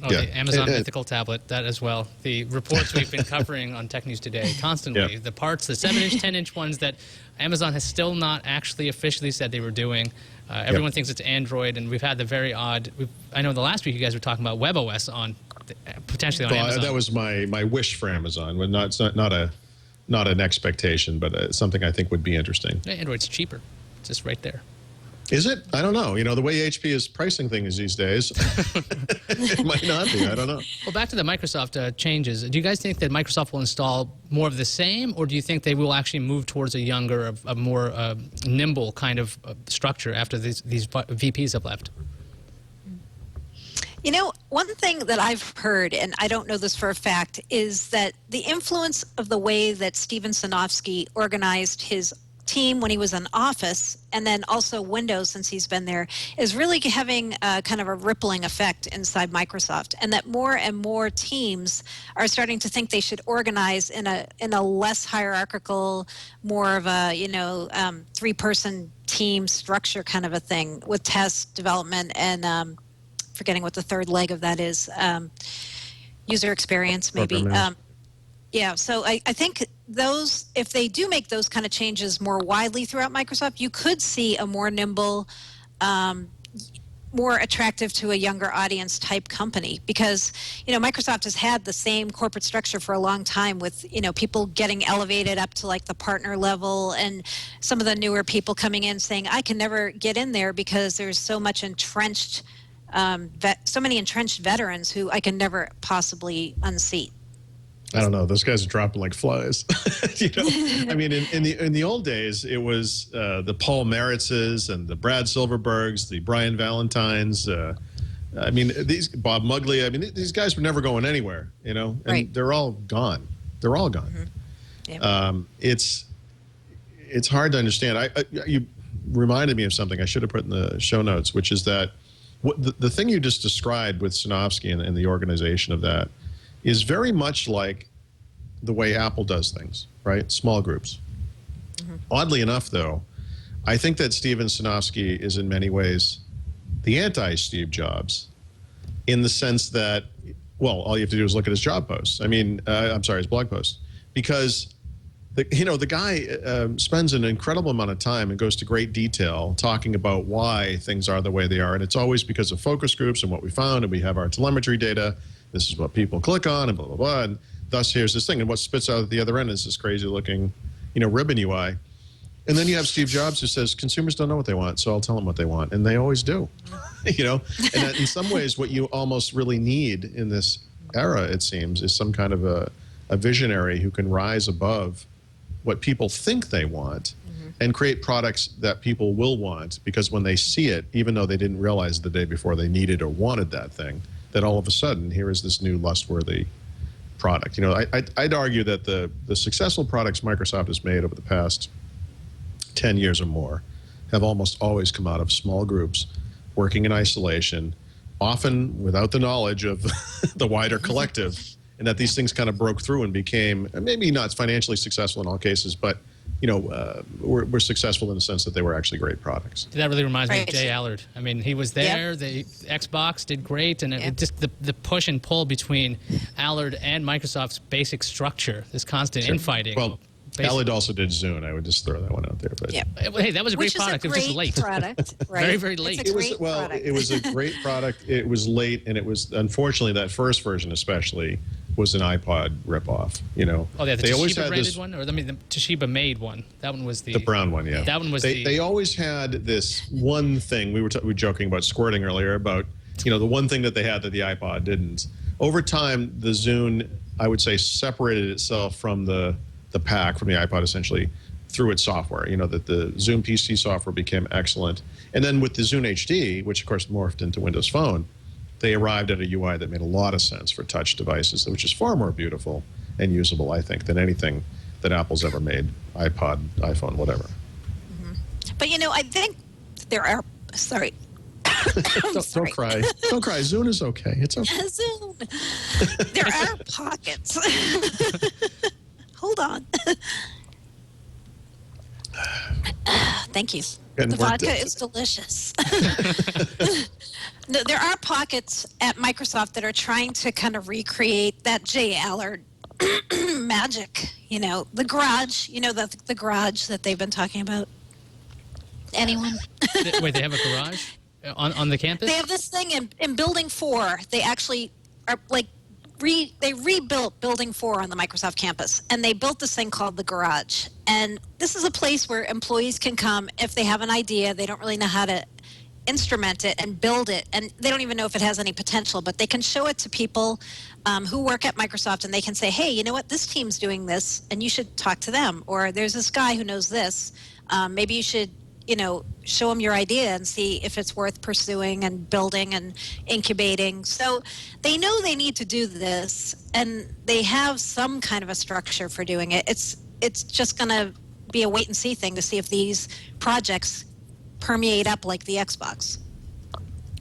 [SPEAKER 1] Oh, yeah. The Amazon Mythical Tablet, that as well. The reports we've been covering on Tech News Today constantly, the parts, the 7-inch, 10-inch ones that Amazon has still not actually officially said they were doing. Everyone thinks it's Android, and we've had the very odd, I know the last week you guys were talking about WebOS on, potentially on Amazon.
[SPEAKER 5] That was my wish for Amazon, but not an expectation, but something I think would be interesting.
[SPEAKER 1] Yeah, Android's cheaper. It's just right there.
[SPEAKER 5] Is it? I don't know. The way HP is pricing things these days, it might not be. I don't know.
[SPEAKER 1] Well, back to the Microsoft changes. Do you guys think that Microsoft will install more of the same, or do you think they will actually move towards a younger, a more nimble kind of structure after these VPs have left?
[SPEAKER 3] One thing that I've heard, and I don't know this for a fact, is that the influence of the way that Steven Sinofsky organized his team when he was in office, and then also Windows since he's been there, is really having kind of a rippling effect inside Microsoft, and that more and more teams are starting to think they should organize in a less hierarchical, more of a 3-person team structure kind of a thing with test development and forgetting what the third leg of that is, user experience maybe. So I think if they do make those kind of changes more widely throughout Microsoft, you could see a more nimble, more attractive to a younger audience type company, because Microsoft has had the same corporate structure for a long time with people getting elevated up to like the partner level, and some of the newer people coming in saying I can never get in there because there's so much entrenched so many entrenched veterans who I can never possibly unseat.
[SPEAKER 5] I don't know. Those guys are dropping like flies. I mean, in the old days, it was the Paul Maritzes and the Brad Silverbergs, the Brian Valentines. I mean, Bob Mugley. I mean, these guys were never going anywhere. And they're all gone. They're all gone. Mm-hmm. It's hard to understand. You reminded me of something I should have put in the show notes, which is that the thing you just described with Sinofsky and the organization of that is very much like the way Apple does things, right? Small groups. Mm-hmm. Oddly enough, though, I think that Steven Sinofsky is in many ways the anti-Steve Jobs, in the sense that, well, all you have to do is look at his job posts. I mean, his blog posts, because the guy spends an incredible amount of time and goes to great detail talking about why things are the way they are. And it's always because of focus groups and what we found, and we have our telemetry data. This is what people click on, and blah, blah, blah. And thus, here's this thing. And what spits out at the other end is this crazy looking, ribbon UI. And then you have Steve Jobs who says, consumers don't know what they want, so I'll tell them what they want. And they always do, And that in some ways, what you almost really need in this era, it seems, is some kind of a visionary who can rise above what people think they want, mm-hmm. and create products that people will want, because when they see it, even though they didn't realize the day before they needed or wanted that thing, that all of a sudden, here is this new lust-worthy product. I'd argue that the successful products Microsoft has made over the past 10 years or more have almost always come out of small groups working in isolation, often without the knowledge of the wider collective, and that these things kind of broke through and became, maybe not financially successful in all cases, but were successful in the sense that they were actually great products.
[SPEAKER 1] That really reminds me of
[SPEAKER 3] Right.
[SPEAKER 1] Jay Allard. I mean, he was there.
[SPEAKER 3] Yep.
[SPEAKER 1] The Xbox did great, and it just the push and pull between Allard and Microsoft's basic structure, this constant infighting.
[SPEAKER 5] Well, Allard also did Zune. I would just throw that one out there. But
[SPEAKER 3] Yep.
[SPEAKER 1] Hey, that was a great
[SPEAKER 3] Which
[SPEAKER 1] product.
[SPEAKER 3] is a
[SPEAKER 1] It was just
[SPEAKER 3] great
[SPEAKER 1] late.
[SPEAKER 3] product, right?
[SPEAKER 1] Very, very late.
[SPEAKER 3] It's a
[SPEAKER 5] it was
[SPEAKER 3] great
[SPEAKER 5] well,
[SPEAKER 3] product.
[SPEAKER 5] it was a great product. It was late, and it was unfortunately that first version especially was an iPod ripoff.
[SPEAKER 1] Oh, yeah, the
[SPEAKER 5] they always
[SPEAKER 1] Toshiba
[SPEAKER 5] had
[SPEAKER 1] branded
[SPEAKER 5] this,
[SPEAKER 1] one, or the Toshiba made one. That one was
[SPEAKER 5] the brown one, yeah.
[SPEAKER 1] That one was
[SPEAKER 5] They always had this one thing. We were joking about squirting earlier about the one thing that they had that the iPod didn't. Over time, the Zune, I would say, separated itself from the pack, from the iPod essentially, through its software. That the Zune PC software became excellent, and then with the Zune HD, which of course morphed into Windows Phone, they arrived at a UI that made a lot of sense for touch devices, which is far more beautiful and usable, I think, than anything that Apple's ever made, iPod, iPhone, whatever.
[SPEAKER 3] But I think there are. Sorry.
[SPEAKER 5] Don't cry. Don't cry. Zune is okay. It's okay.
[SPEAKER 3] Zune. There are pockets. Hold on. Thank you.
[SPEAKER 5] Getting
[SPEAKER 3] The
[SPEAKER 5] worked
[SPEAKER 3] vodka
[SPEAKER 5] up.
[SPEAKER 3] is delicious. No, there are pockets at Microsoft that are trying to kind of recreate that Jay Allard magic. The garage. The garage that they've been talking about. Anyone?
[SPEAKER 1] Wait, they have a garage on the campus?
[SPEAKER 3] They have this thing in Building 4. They actually are like they rebuilt Building 4 on the Microsoft campus, and they built this thing called the Garage. And this is a place where employees can come if they have an idea, they don't really know how to instrument it and build it, and they don't even know if it has any potential, but they can show it to people who work at Microsoft, and they can say, hey, you know what, this team's doing this, and you should talk to them. Or there's this guy who knows this. Maybe you should show them your idea and see if it's worth pursuing and building and incubating. So they know they need to do this, and they have some kind of a structure for doing it. It's just going to be a wait and see thing to see if these projects permeate up like the Xbox.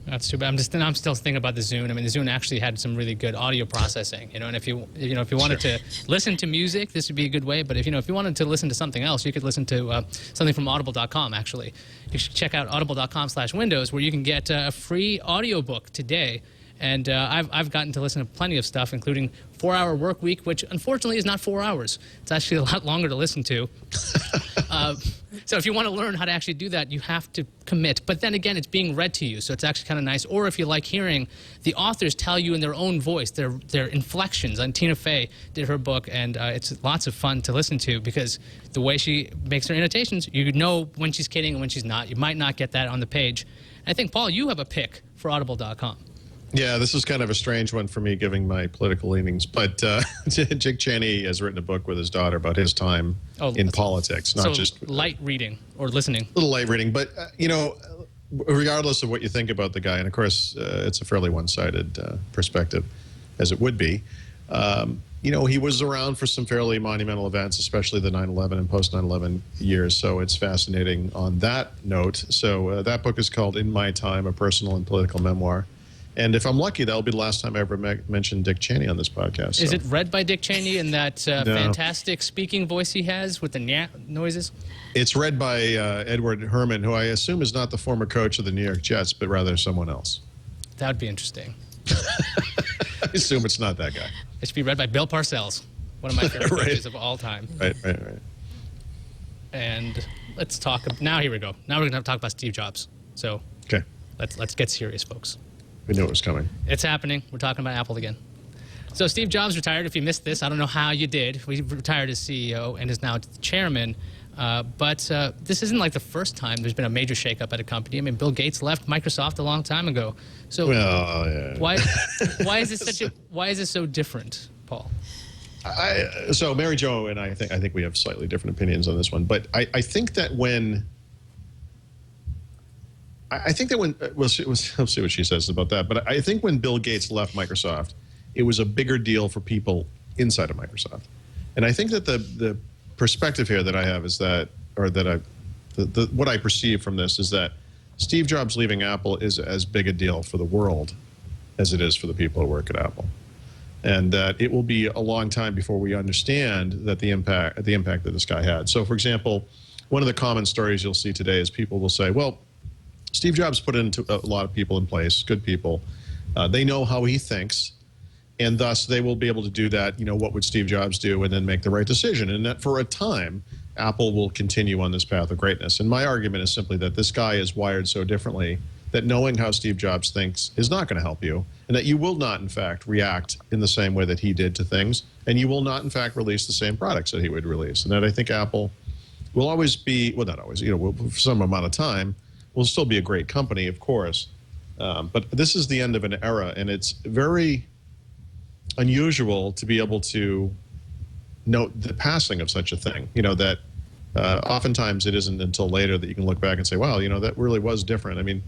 [SPEAKER 1] That's too bad. I'm still thinking about the Zune. I mean, the Zune actually had some really good audio processing, and if you wanted to listen to music, this would be a good way. But if you wanted to listen to something else, you could listen to something from Audible.com. Actually, you should check out Audible.com/Windows, where you can get a free audiobook today. And I've gotten to listen to plenty of stuff, including 4-Hour Work Week, which unfortunately is not 4 hours. It's actually a lot longer to listen to. So if you want to learn how to actually do that, you have to commit. But then again, it's being read to you, so it's actually kind of nice. Or if you like hearing the authors tell you in their own voice, their inflections. And Tina Fey did her book, and it's lots of fun to listen to because the way she makes her annotations, you know when she's kidding and when she's not. You might not get that on the page. And I think, Paul, you have a pick for Audible.com.
[SPEAKER 5] Yeah, this is kind of a strange one for me, given my political leanings. But Dick Cheney has written a book with his daughter about his time in politics, not just
[SPEAKER 1] light reading or listening.
[SPEAKER 5] A little light reading, but regardless of what you think about the guy, and of course it's a fairly one-sided perspective, as it would be. He was around for some fairly monumental events, especially the 9/11 and post 9/11 years. So it's fascinating on that note. So that book is called "In My Time: A Personal and Political Memoir." And if I'm lucky, that'll be the last time I ever mentioned Dick Cheney on this podcast.
[SPEAKER 1] Is it read by Dick Cheney in that fantastic speaking voice he has with the nyah noises?
[SPEAKER 5] It's read by Edward Herman, who I assume is not the former coach of the New York Jets, but rather someone else.
[SPEAKER 1] That would be interesting.
[SPEAKER 5] I assume it's not that guy.
[SPEAKER 1] It should be read by Bill Parcells, one of my favorite coaches of all time.
[SPEAKER 5] Right.
[SPEAKER 1] And let's talk. Now here we go. Now we're going to talk about Steve Jobs. So
[SPEAKER 5] okay,
[SPEAKER 1] let's get serious, folks.
[SPEAKER 5] We knew it was coming.
[SPEAKER 1] It's happening. We're talking about Apple again. So Steve Jobs retired. If you missed this, I don't know how you did. He retired as CEO and is now chairman. But this isn't like the first time there's been a major shakeup at a company. I mean, Bill Gates left Microsoft a long time ago. So why is this so different, Paul?
[SPEAKER 5] So Mary Jo and I think we have slightly different opinions on this one. But I think that when we'll see what she says about that. But I think when Bill Gates left Microsoft, it was a bigger deal for people inside of Microsoft. And I think that the perspective here that I have is that, or that what I perceive from this is that Steve Jobs leaving Apple is as big a deal for the world as it is for the people who work at Apple. And that it will be a long time before we understand that the impact that this guy had. So, for example, one of the common stories you'll see today is people will say, well, Steve Jobs put into a lot of people in place, good people. They know how he thinks, and thus they will be able to do that, what would Steve Jobs do, and then make the right decision. And that for a time, Apple will continue on this path of greatness. And my argument is simply that this guy is wired so differently that knowing how Steve Jobs thinks is not going to help you, and that you will not, in fact, react in the same way that he did to things, and you will not, in fact, release the same products that he would release. And that I think Apple will always be, well, not always, for some amount of time, will still be a great company, of course. But this is the end of an era, and it's very unusual to be able to note the passing of such a thing. That oftentimes it isn't until later that you can look back and say, wow, that really was different. I mean,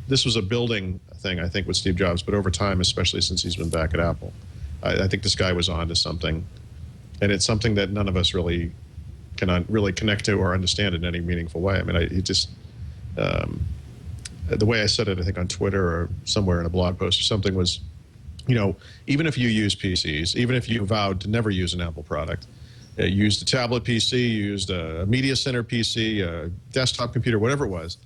[SPEAKER 5] this was a building thing, I think, with Steve Jobs, but over time, especially since he's been back at Apple, I think this guy was on to something, and it's something that none of us really can really connect to or understand in any meaningful way. I mean, the way I said it, I think on Twitter or somewhere in a blog post or something was, even if you use PCs, even if you vowed to never use an Apple product, you used a tablet PC, you used a media center PC, a desktop computer, whatever it was,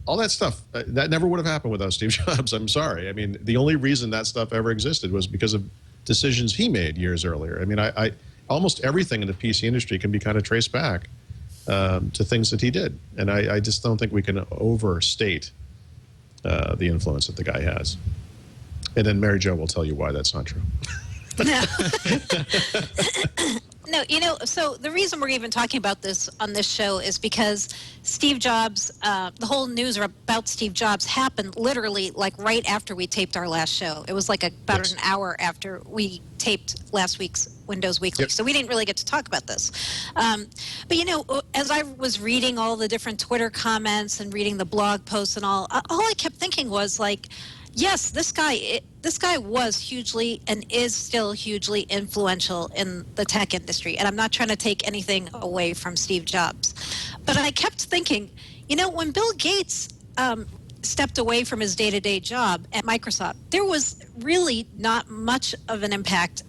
[SPEAKER 5] all that stuff, that never would have happened without Steve Jobs. I'm sorry. I mean, the only reason that stuff ever existed was because of decisions he made years earlier. I mean, I almost everything in the PC industry can be kind of traced back to things that he did. And I just don't think we can overstate the influence that the guy has. And then Mary Jo will tell you why that's not true.
[SPEAKER 3] No, so the reason we're even talking about this on this show is because Steve Jobs, the whole news about Steve Jobs happened literally like right after we taped our last show. It was like about an hour after we taped last week's Windows Weekly.
[SPEAKER 5] Yep.
[SPEAKER 3] So we didn't really get to talk about this. But, as I was reading all the different Twitter comments and reading the blog posts and all I kept thinking was like, yes, this guy was hugely and is still hugely influential in the tech industry. And I'm not trying to take anything away from Steve Jobs. But I kept thinking, when Bill Gates stepped away from his day-to-day job at Microsoft, there was really not much of an impact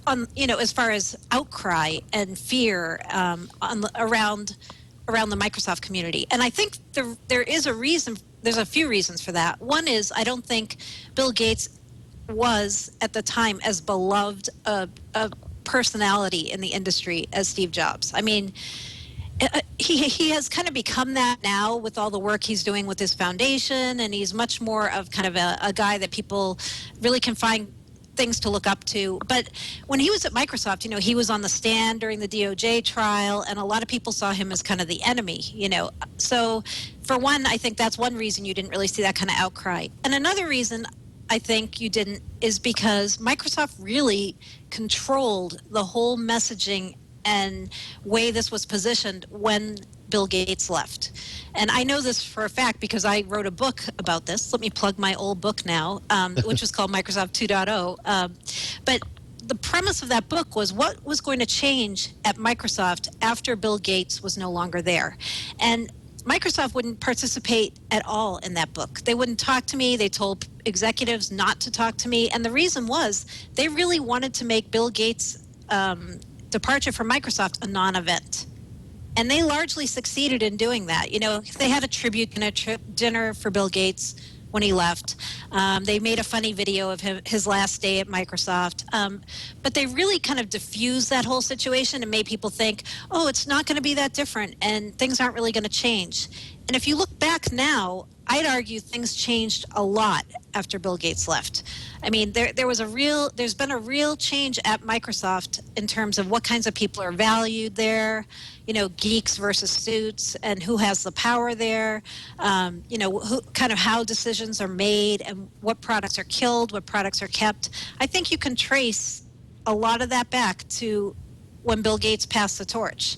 [SPEAKER 3] on, as far as outcry and fear around the Microsoft community. And I think there is a reason. There's a few reasons for that. One is I don't think Bill Gates was at the time as beloved a personality in the industry as Steve Jobs. I mean, he has kind of become that now with all the work he's doing with his foundation, and he's much more of kind of a guy that people really can find things to look up to. But when he was at Microsoft, he was on the stand during the DOJ trial, and a lot of people saw him as kind of the enemy, So for one, I think that's one reason you didn't really see that kind of outcry. And another reason I think you didn't is because Microsoft really controlled the whole messaging and way this was positioned when Bill Gates left. And I know this for a fact because I wrote a book about this. Let me plug my old book now, which was called Microsoft 2.0. But the premise of that book was what was going to change at Microsoft after Bill Gates was no longer there. And Microsoft wouldn't participate at all in that book. They wouldn't talk to me. They told executives not to talk to me. And the reason was they really wanted to make Bill Gates' departure from Microsoft a non-event. And they largely succeeded in doing that. They had a tribute dinner for Bill Gates when he left. They made a funny video of his last day at Microsoft. But they really kind of diffused that whole situation and made people think, oh, it's not going to be that different and things aren't really going to change. And if you look back now, I'd argue things changed a lot after Bill Gates left. I mean, there's been a real change at Microsoft in terms of what kinds of people are valued there, geeks versus suits, and who has the power there, who kind of how decisions are made and what products are killed, what products are kept. I think you can trace a lot of that back to when Bill Gates passed the torch.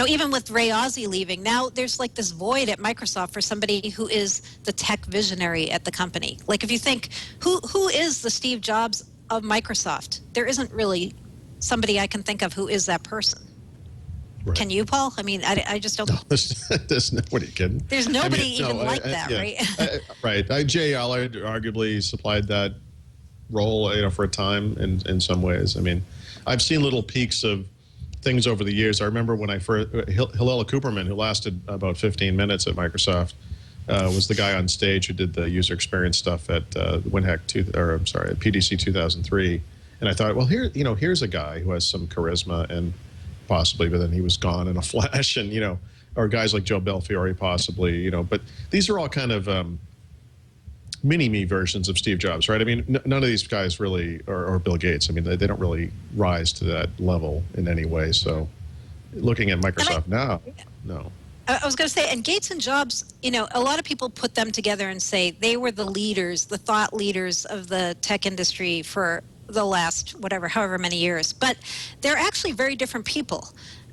[SPEAKER 3] Even with Ray Ozzie leaving, now there's like this void at Microsoft for somebody who is the tech visionary at the company. Like if you think, who is the Steve Jobs of Microsoft? There isn't really somebody I can think of who is that person.
[SPEAKER 5] Right.
[SPEAKER 3] Can you, Paul? I mean, I just don't.
[SPEAKER 5] No, there's nobody kidding.
[SPEAKER 3] There's nobody even like that, right?
[SPEAKER 5] Right. Jay Allard arguably supplied that role, for a time in some ways. I mean, I've seen little peaks of things over the years. I remember when I first, Hillel Cooperman, who lasted about 15 minutes at Microsoft, was the guy on stage who did the user experience stuff at at PDC 2003. And I thought, well, here's a guy who has some charisma and possibly, but then he was gone in a flash, and or guys like Joe Belfiore possibly, but these are all kind of mini-me versions of Steve Jobs, right? I mean, none of these guys really, or Bill Gates, I mean, they don't really rise to that level in any way. So looking at Microsoft now, no.
[SPEAKER 3] I was going to say, and Gates and Jobs, a lot of people put them together and say they were the leaders, the thought leaders of the tech industry for the last however many years. But they're actually very different people.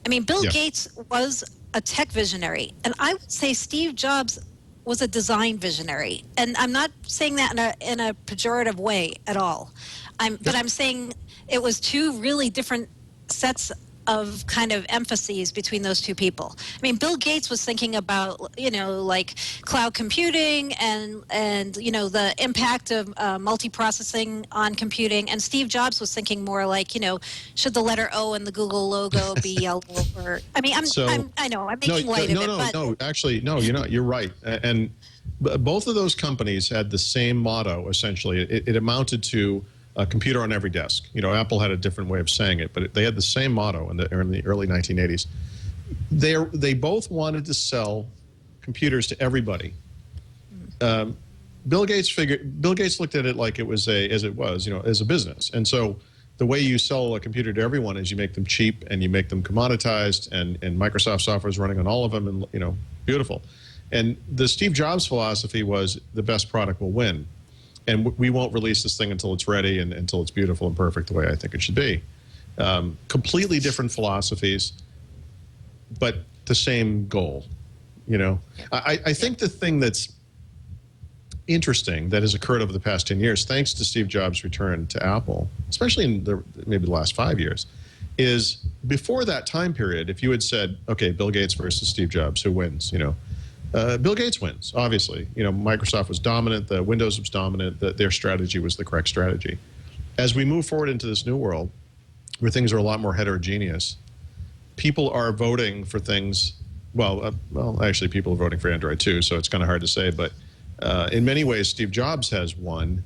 [SPEAKER 3] I mean, Bill Gates was a tech visionary, and I would say Steve Jobs was a design visionary. And I'm not saying that in a pejorative way at all. But I'm saying it was two really different sets of kind of emphases between those two people. I mean, Bill Gates was thinking about, like cloud computing and the impact of multiprocessing on computing. And Steve Jobs was thinking more like, should the letter O in the Google logo be yellow? Or I mean, I know I'm making light of it.
[SPEAKER 5] No, actually, no, you're not. You're right. And both of those companies had the same motto, essentially. It amounted to a computer on every desk. Apple had a different way of saying it, but they had the same motto in the early 1980s. They both wanted to sell computers to everybody. Bill Gates looked at it like it was as a business. And so the way you sell a computer to everyone is you make them cheap and you make them commoditized, and Microsoft software is running on all of them, and beautiful. And the Steve Jobs philosophy was the best product will win. And we won't release this thing until it's ready and until it's beautiful and perfect the way I think it should be. Completely different philosophies, but the same goal. I think the thing that's interesting that has occurred over the past 10 years, thanks to Steve Jobs' return to Apple, especially in maybe the last 5 years, is before that time period, if you had said, okay, Bill Gates versus Steve Jobs, who wins? Bill Gates wins, obviously. Microsoft was dominant, the Windows was dominant, their strategy was the correct strategy. As we move forward into this new world, where things are a lot more heterogeneous, people are voting for things, actually people are voting for Android too, so it's kind of hard to say, but in many ways, Steve Jobs has won,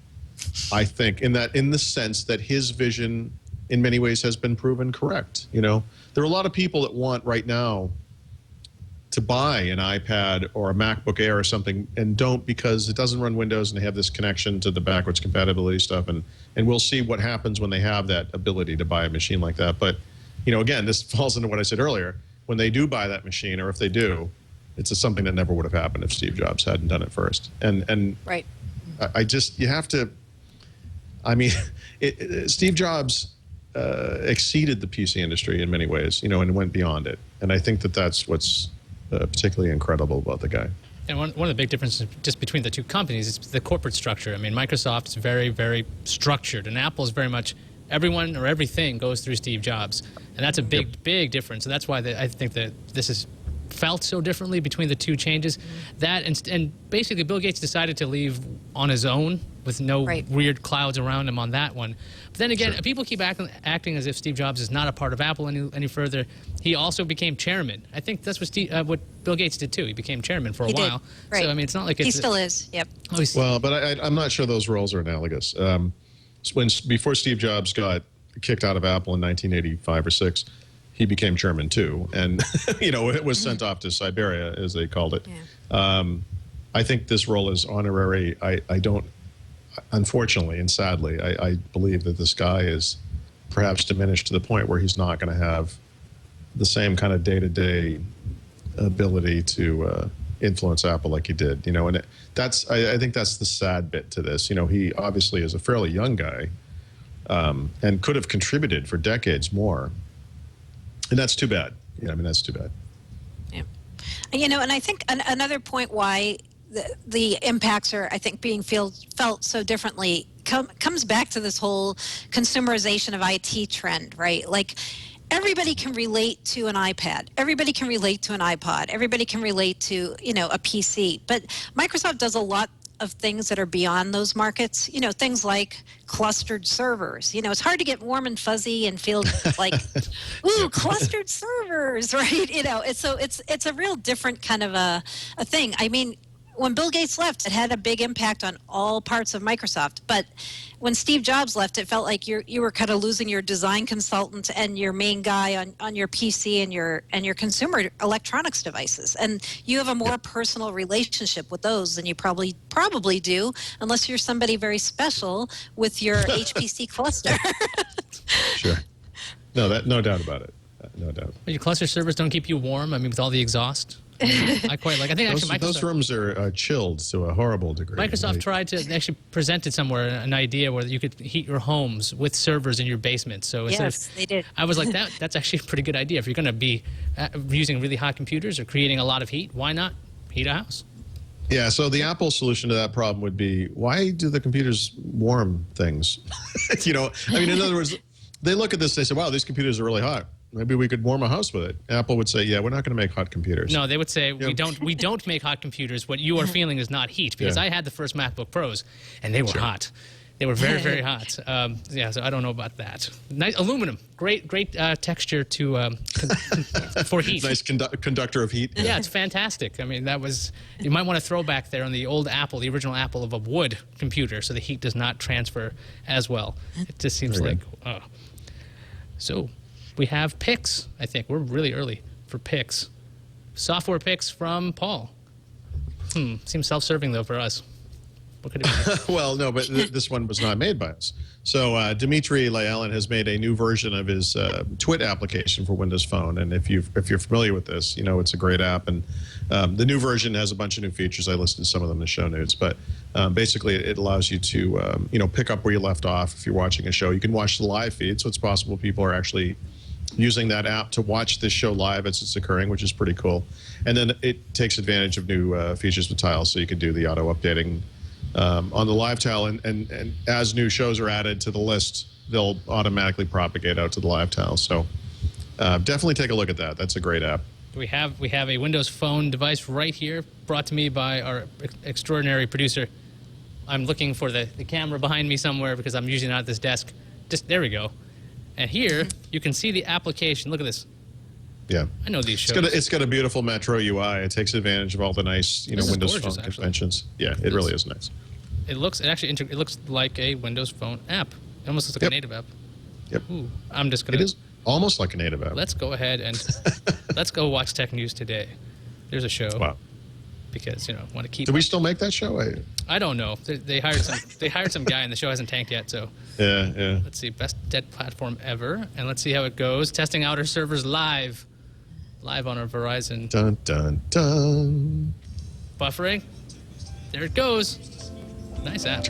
[SPEAKER 5] I think, in the sense that his vision, in many ways, has been proven correct. There are a lot of people that want right now to buy an iPad or a MacBook Air or something and don't, because it doesn't run Windows and they have this connection to the backwards compatibility stuff. And we'll see what happens when they have that ability to buy a machine like that. But, again, this falls into what I said earlier. When they do buy that machine, or if they do, it's something that never would have happened if Steve Jobs hadn't done it first. And
[SPEAKER 3] right.
[SPEAKER 5] You have to, I mean, Steve Jobs exceeded the PC industry in many ways, and went beyond it. And I think that's what's particularly incredible about the guy.
[SPEAKER 1] And one of the big differences just between the two companies is the corporate structure. I mean, Microsoft is very, very structured, and Apple is very much everyone or everything goes through Steve Jobs. And that's a big difference. And that's why I think that this is felt so differently between the two changes. That and basically Bill Gates decided to leave on his own with no weird clouds around him on that one. But then again, people keep acting as if Steve Jobs is not a part of Apple any further. He also became chairman. I think that's what Bill Gates did too. He became chairman for a while.
[SPEAKER 3] Did. Right.
[SPEAKER 1] So I mean, it's not like
[SPEAKER 3] he still is. Yep.
[SPEAKER 5] Well, but I'm not sure those roles are analogous. Before Steve Jobs got kicked out of Apple in 1985 or 6, he became chairman too, and it was sent off to Siberia, as they called it. Yeah. I think this role is honorary. I don't, unfortunately and sadly, I believe that this guy is perhaps diminished to the point where he's not going to have the same kind of day-to-day ability to influence Apple like he did. And I think that's the sad bit to this. He obviously is a fairly young guy, and could have contributed for decades more. And that's too bad. That's too bad.
[SPEAKER 3] Yeah. And I think another point why the impacts are, I think, being felt so differently comes back to this whole consumerization of IT trend, right? Like, everybody can relate to an iPad. Everybody can relate to an iPod. Everybody can relate to, a PC. But Microsoft does a lot of things that are beyond those markets. Things like clustered servers. It's hard to get warm and fuzzy and feel like, ooh, clustered servers, right? It's a real different kind of a thing. I mean, when Bill Gates left, it had a big impact on all parts of Microsoft. But when Steve Jobs left, it felt like you were kind of losing your design consultant and your main guy on your PC and your consumer electronics devices. And you have a more personal relationship with those than you probably do, unless you're somebody very special with your HPC cluster.
[SPEAKER 5] Sure. No doubt about it. No doubt.
[SPEAKER 1] Your cluster servers don't keep you warm. I mean, with all the exhaust. I quite like. I think actually
[SPEAKER 5] those rooms are chilled to a horrible degree.
[SPEAKER 1] Microsoft tried to actually present it somewhere an idea where you could heat your homes with servers in your basement. So
[SPEAKER 3] yes, they did.
[SPEAKER 1] I was like, that's actually a pretty good idea. If you're going to be using really hot computers or creating a lot of heat, why not heat a house?
[SPEAKER 5] Yeah. So the Apple solution to that problem would be, why do the computers warm things? In other words, they look at this, they say, wow, these computers are really hot. Maybe we could warm a house with it. Apple would say, yeah, we're not going to make hot computers.
[SPEAKER 1] No, they would say, we don't make hot computers. What you are feeling is not heat. Because I had the first MacBook Pros, and they were hot. They were very, very hot. So I don't know about that. Nice aluminum, great texture for heat.
[SPEAKER 5] Nice conductor of heat.
[SPEAKER 1] Yeah, it's fantastic. I mean, you might want to throw back there on the old Apple, the original Apple of a wood computer, so the heat does not transfer as well. It just seems So we have picks. I think we're really early for picks. Software picks from Paul. Seems self-serving though for us. What could it be?
[SPEAKER 5] Well, no, but this one was not made by us. So Dimitri Layalin has made a new version of his TWiT application for Windows Phone, and if you're familiar with this, it's a great app. And the new version has a bunch of new features. I listed some of them in the show notes, but basically it allows you to pick up where you left off. If you're watching a show, you can watch the live feed, so it's possible people are actually using that app to watch this show live as it's occurring, which is pretty cool. And then it takes advantage of new features with tiles, so you can do the auto updating on the live tile, and as new shows are added to the list, they'll automatically propagate out to the live tile. So definitely take a look at that. That's a great app.
[SPEAKER 1] We have a Windows Phone device right here, brought to me by our extraordinary producer. I'm looking for the camera behind me somewhere because I'm usually not at this desk. There we go. And here you can see the application. Look at this.
[SPEAKER 5] Yeah,
[SPEAKER 1] I know these shows.
[SPEAKER 5] It's got a beautiful Metro UI. It takes advantage of all the nice, Windows Phone conventions. Yeah, it really is nice.
[SPEAKER 1] It looks like a Windows Phone app. It almost looks like a native app.
[SPEAKER 5] Yep.
[SPEAKER 1] Ooh, I'm just gonna.
[SPEAKER 5] It is almost like a native app.
[SPEAKER 1] Let's go ahead and let's go watch Tech News Today. There's a show.
[SPEAKER 5] Wow.
[SPEAKER 1] Because want to keep.
[SPEAKER 5] Do we still make that show?
[SPEAKER 1] I don't know. They hired some guy, and the show hasn't tanked yet. So.
[SPEAKER 5] Yeah.
[SPEAKER 1] Let's see, best dead platform ever, and let's see how it goes. Testing out our servers live on our Verizon.
[SPEAKER 5] Dun dun dun.
[SPEAKER 1] Buffering. There it goes. Nice app.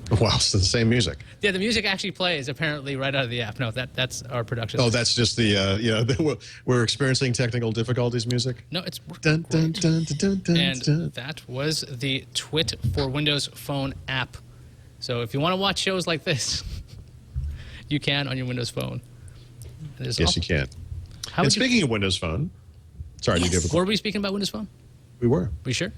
[SPEAKER 5] Wow, it's the same music.
[SPEAKER 1] Yeah, the music actually plays apparently right out of the app. No, that's our production.
[SPEAKER 5] Oh, that's just we're experiencing technical difficulties music.
[SPEAKER 1] No, it's
[SPEAKER 5] dun, dun, dun, dun, dun,
[SPEAKER 1] and
[SPEAKER 5] dun.
[SPEAKER 1] that was the TWiT for Windows Phone app. So if you want to watch shows like this, you can on your Windows Phone.
[SPEAKER 5] Yes, you can. And speaking of Windows Phone, sorry,
[SPEAKER 3] yes.
[SPEAKER 1] Were we speaking about Windows Phone?
[SPEAKER 5] We were.
[SPEAKER 1] We sure?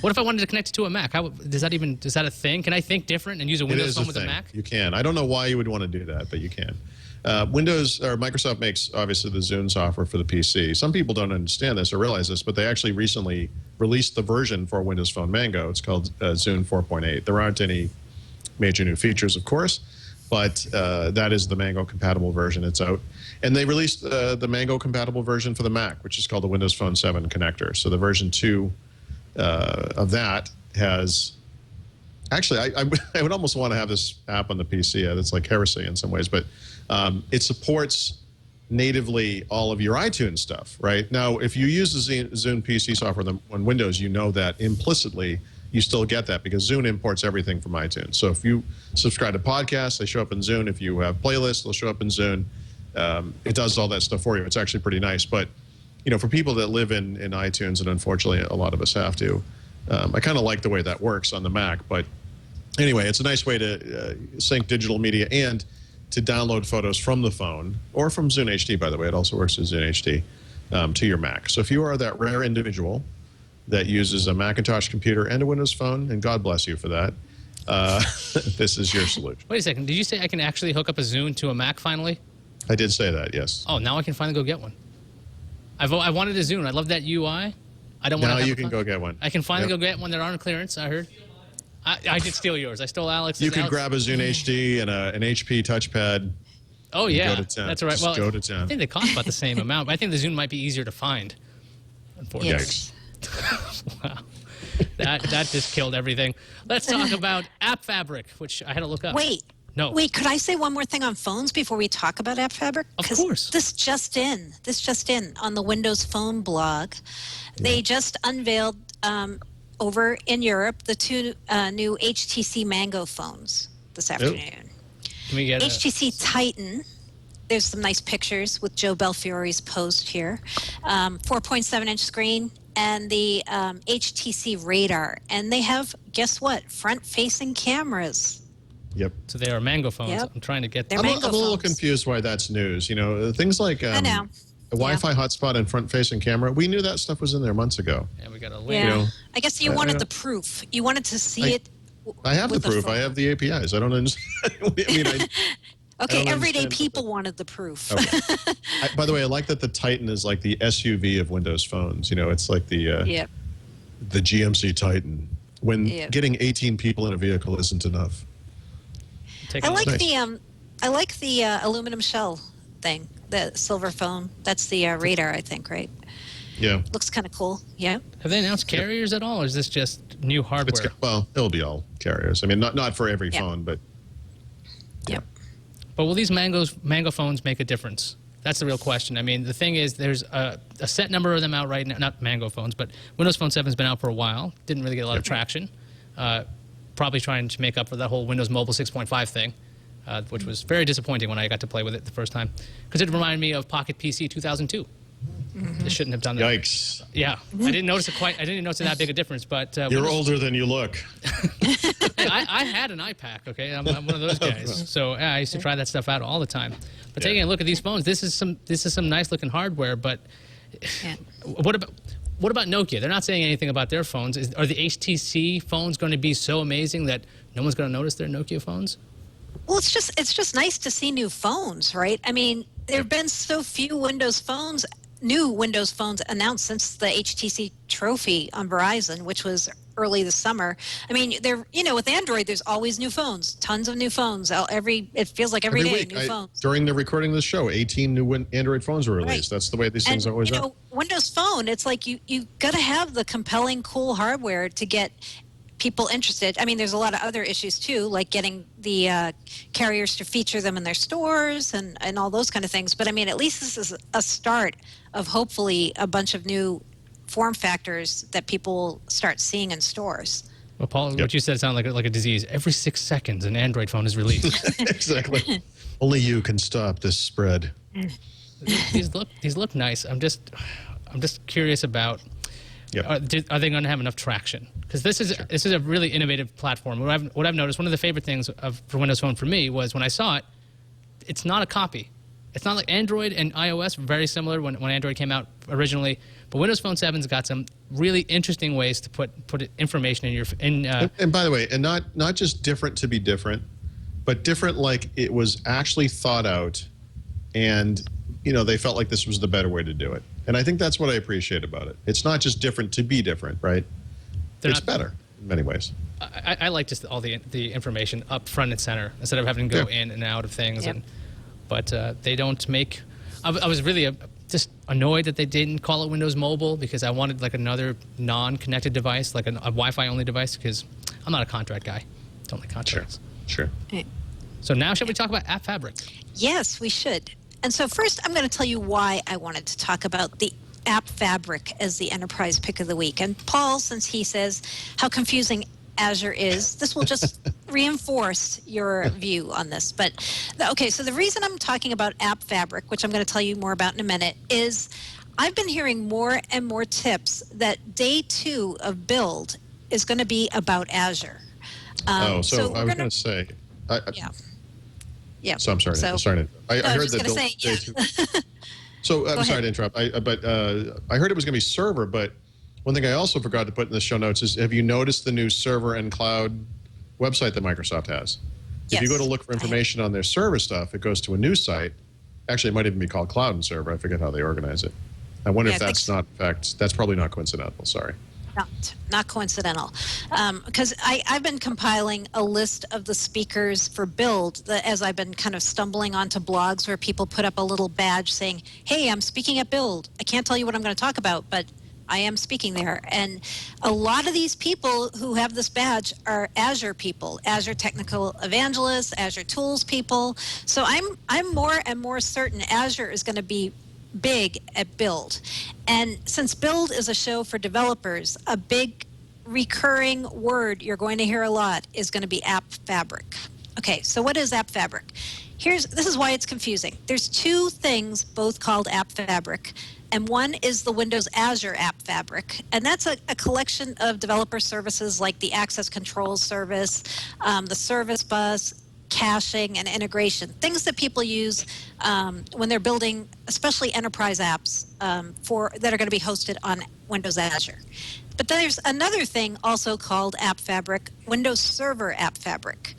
[SPEAKER 1] What if I wanted to connect it to a Mac? Is that a thing? Can I think different and use a Windows Phone with a Mac?
[SPEAKER 5] You can. I don't know why you would want to do that, but you can. Microsoft makes obviously the Zune software for the PC. Some people don't understand this or realize this, but they actually recently released the version for Windows Phone Mango. It's called Zune 4.8. There aren't any major new features, of course, but that is the Mango compatible version. It's out. And they released the Mango compatible version for the Mac, which is called the Windows Phone 7 connector. So the version 2 of that has actually I would almost want to have this app on the PC. That's like heresy in some ways, but it supports natively all of your iTunes stuff. Right now, if you use the Zune PC software on Windows, you know that implicitly you still get that because Zune imports everything from iTunes. So if you subscribe to podcasts, they show up in Zune. If you have playlists, they'll show up in Zune. It does all that stuff for you. It's actually pretty nice, but for people that live in iTunes, and unfortunately a lot of us have to, I kind of like the way that works on the Mac. But anyway, it's a nice way to sync digital media, and to download photos from the phone or from Zune HD, by the way. It also works with Zune HD to your Mac. So if you are that rare individual that uses a Macintosh computer and a Windows phone, and God bless you for that, this is your solution.
[SPEAKER 1] Wait a second. Did you say I can actually hook up a Zune to a Mac finally?
[SPEAKER 5] I did say that, yes.
[SPEAKER 1] Oh, now I can finally go get one. I wanted a Zune. I love that UI. I don't want to.
[SPEAKER 5] Now you can go get one.
[SPEAKER 1] I can finally go get one. They're on clearance, I heard. I did steal yours. I stole Alex's.
[SPEAKER 5] You could grab a Zune HD and an HP touchpad.
[SPEAKER 1] Oh, yeah.
[SPEAKER 5] Go to town.
[SPEAKER 1] That's all right.
[SPEAKER 5] Just
[SPEAKER 1] Well,
[SPEAKER 5] go to town.
[SPEAKER 1] I think they cost about the same amount, but I think the Zune might be easier to find. Unfortunately.
[SPEAKER 3] Yes.
[SPEAKER 1] Wow. That just killed everything. Let's talk about App Fabric, which I had to look up.
[SPEAKER 3] Wait.
[SPEAKER 1] No.
[SPEAKER 3] Wait, could I say one more thing on phones before we talk about App Fabric?
[SPEAKER 1] Of course.
[SPEAKER 3] This just in on the Windows Phone blog. They just unveiled over in Europe the two new HTC Mango phones this afternoon.
[SPEAKER 1] Can we get
[SPEAKER 3] HTC Titan. There's some nice pictures with Joe Belfiore's post here. 4.7-inch screen and the HTC Radar. And they have, guess what, front-facing cameras.
[SPEAKER 5] Yep.
[SPEAKER 1] So they are Mango phones.
[SPEAKER 3] Yep.
[SPEAKER 1] I'm trying to get
[SPEAKER 3] They're
[SPEAKER 1] them.
[SPEAKER 5] I'm
[SPEAKER 3] Mango
[SPEAKER 5] a little
[SPEAKER 3] phones.
[SPEAKER 5] confused why that's news. You know, things like
[SPEAKER 3] I know.
[SPEAKER 5] a Wi-Fi hotspot and front-facing camera. We knew that stuff was in there months ago.
[SPEAKER 1] And we got a link.
[SPEAKER 3] Yeah.
[SPEAKER 5] You know,
[SPEAKER 3] I guess you wanted the proof. You wanted to see it.
[SPEAKER 5] I have the
[SPEAKER 3] with
[SPEAKER 5] proof.
[SPEAKER 3] phone.
[SPEAKER 5] I have the APIs. I don't understand. I mean,
[SPEAKER 3] Okay,
[SPEAKER 5] don't
[SPEAKER 3] everyday
[SPEAKER 5] understand.
[SPEAKER 3] people wanted the proof.
[SPEAKER 5] Okay. By the way, I like that the Titan is like the SUV of Windows phones. You know, it's like the
[SPEAKER 3] Yep.
[SPEAKER 5] the GMC Titan. When
[SPEAKER 3] Yep.
[SPEAKER 5] getting 18 people in a vehicle isn't enough.
[SPEAKER 3] I like
[SPEAKER 5] Nice.
[SPEAKER 3] the aluminum shell thing, the silver phone. That's the Radar, I think, right?
[SPEAKER 5] Yeah.
[SPEAKER 3] Looks kind of cool. Yeah.
[SPEAKER 1] Have they announced carriers at all, or is this just new hardware?
[SPEAKER 5] Well, it'll be all carriers. I mean, not for every
[SPEAKER 3] Yeah.
[SPEAKER 5] phone, but
[SPEAKER 3] Yep.
[SPEAKER 1] But will these Mango phones make a difference? That's the real question. I mean, the thing is, there's a set number of them out right now. Not Mango phones, but Windows Phone 7 has been out for a while. Didn't really get a lot of traction. Probably trying to make up for that whole Windows Mobile 6.5 thing, which was very disappointing when I got to play with it the first time, because it reminded me of Pocket PC 2002. They shouldn't have done that.
[SPEAKER 5] yikes.
[SPEAKER 1] Yeah, I didn't notice that big a difference. But
[SPEAKER 5] You're older than you look.
[SPEAKER 1] I had an iPac. Okay, I'm one of those guys. So yeah, I used to try that stuff out all the time. But taking a look at these phones, this is some nice looking hardware. But
[SPEAKER 3] Yeah.
[SPEAKER 1] what about Nokia? They're not saying anything about their phones. Are the HTC phones going to be so amazing that no one's going to notice their Nokia phones?
[SPEAKER 3] Well, it's just nice to see new phones, right? I mean, there have been so few new Windows phones announced since the HTC Trophy on Verizon, which was early this summer. I mean, with Android, there's always new phones, tons of new phones. It feels like every day,
[SPEAKER 5] week,
[SPEAKER 3] new phones.
[SPEAKER 5] during the recording of the show, 18 new Android phones were released.
[SPEAKER 3] Right.
[SPEAKER 5] That's the way these things always are.
[SPEAKER 3] Windows Phone, it's like you got to have the compelling, cool hardware to get people interested. I mean, there's a lot of other issues too, like getting the carriers to feature them in their stores and all those kind of things. But I mean, at least this is a start of hopefully a bunch of new form factors that people will start seeing in stores.
[SPEAKER 1] Well, Paul, what you said sounded like a disease. Every 6 seconds, an Android phone is released.
[SPEAKER 5] Exactly. Only you can stop this spread.
[SPEAKER 1] These look nice. I'm just curious about.
[SPEAKER 5] Yep.
[SPEAKER 1] Are they going to have enough traction? Because this is a really innovative platform. What I've noticed, one of the favorite things for Windows Phone for me was when I saw it, it's not a copy. It's not like Android and iOS, very similar when Android came out originally. But Windows Phone 7's got some really interesting ways to put information in your
[SPEAKER 5] And by the way, and not just different to be different, but different like it was actually thought out, and they felt like this was the better way to do it. And I think that's what I appreciate about it. It's not just different to be different, right? It's better in many ways.
[SPEAKER 1] I like just all the information up front and center instead of having to go in and out of things.
[SPEAKER 3] Yep.
[SPEAKER 1] But they don't make. I was really just annoyed that they didn't call it Windows Mobile, because I wanted like another non-connected device, like a Wi-Fi only device, because I'm not a contract guy. Don't like contracts.
[SPEAKER 5] Sure.
[SPEAKER 1] So now shall we talk about App Fabric?
[SPEAKER 3] Yes, we should. And so first, I'm going to tell you why I wanted to talk about the App Fabric as the enterprise pick of the week. And Paul, since he says how confusing Azure is, this will just reinforce your view on this. But okay, so the reason I'm talking about App Fabric, which I'm going to tell you more about in a minute, is I've been hearing more and more tips that day 2 of build is going to be about Azure.
[SPEAKER 5] So I was going to say,
[SPEAKER 3] Yeah.
[SPEAKER 5] So I'm sorry.
[SPEAKER 3] So,
[SPEAKER 5] sorry. I
[SPEAKER 3] I
[SPEAKER 5] heard
[SPEAKER 3] was
[SPEAKER 5] that
[SPEAKER 3] just going to say, yeah.
[SPEAKER 5] So I'm
[SPEAKER 3] Go
[SPEAKER 5] sorry
[SPEAKER 3] ahead.
[SPEAKER 5] to interrupt. I heard it was going to be server, but one thing I also forgot to put in the show notes is: have you noticed the new server and cloud website that Microsoft has? If you go to
[SPEAKER 3] Yes,
[SPEAKER 5] look for
[SPEAKER 3] I have.
[SPEAKER 5] information on their server stuff, it goes to a new site. Actually, it might even be called Cloud and Server. I forget how they organize it. I wonder
[SPEAKER 3] Yeah,
[SPEAKER 5] if
[SPEAKER 3] I think
[SPEAKER 5] that's
[SPEAKER 3] so.
[SPEAKER 5] not, in fact, that's probably not coincidental. Sorry.
[SPEAKER 3] Not coincidental, because I've been compiling a list of the speakers for Build as I've been kind of stumbling onto blogs where people put up a little badge saying, "Hey, I'm speaking at Build. I can't tell you what I'm going to talk about, but I am speaking there." And a lot of these people who have this badge are Azure people, Azure technical evangelists, Azure tools people. So I'm more and more certain Azure is going to be big at Build. And since Build is a show for developers, a big recurring word you're going to hear a lot is going to be App Fabric. Okay, so what is App Fabric? This is why it's confusing. There's two things both called App Fabric, and one is the Windows Azure App Fabric, and that's a collection of developer services like the Access Control Service, the Service Bus, caching, and integration, things that people use when they're building, especially enterprise apps that are going to be hosted on Windows Azure. But there's another thing also called App Fabric, Windows Server App Fabric.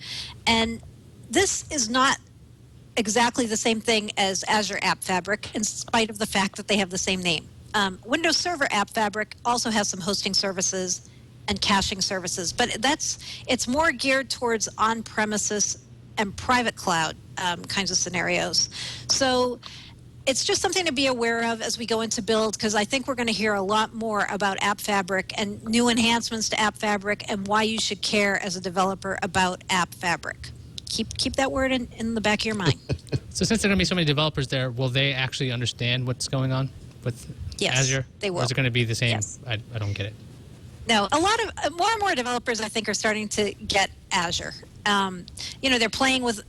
[SPEAKER 3] And this is not exactly the same thing as Azure App Fabric, in spite of the fact that they have the same name. Windows Server App Fabric also has some hosting services and caching services, but it's more geared towards on-premises and private cloud kinds of scenarios. So it's just something to be aware of as we go into Build, because I think we're going to hear a lot more about App Fabric and new enhancements to App Fabric and why you should care as a developer about App Fabric. Keep that word in the back of your mind.
[SPEAKER 1] So since there are going to be so many developers there, will they actually understand what's going on with
[SPEAKER 3] Yes,
[SPEAKER 1] Azure?
[SPEAKER 3] they will.
[SPEAKER 1] Or is it going to be the same?
[SPEAKER 3] Yes.
[SPEAKER 1] I don't get it.
[SPEAKER 3] No, a lot of more and more developers, I think, are starting to get Azure. They're playing with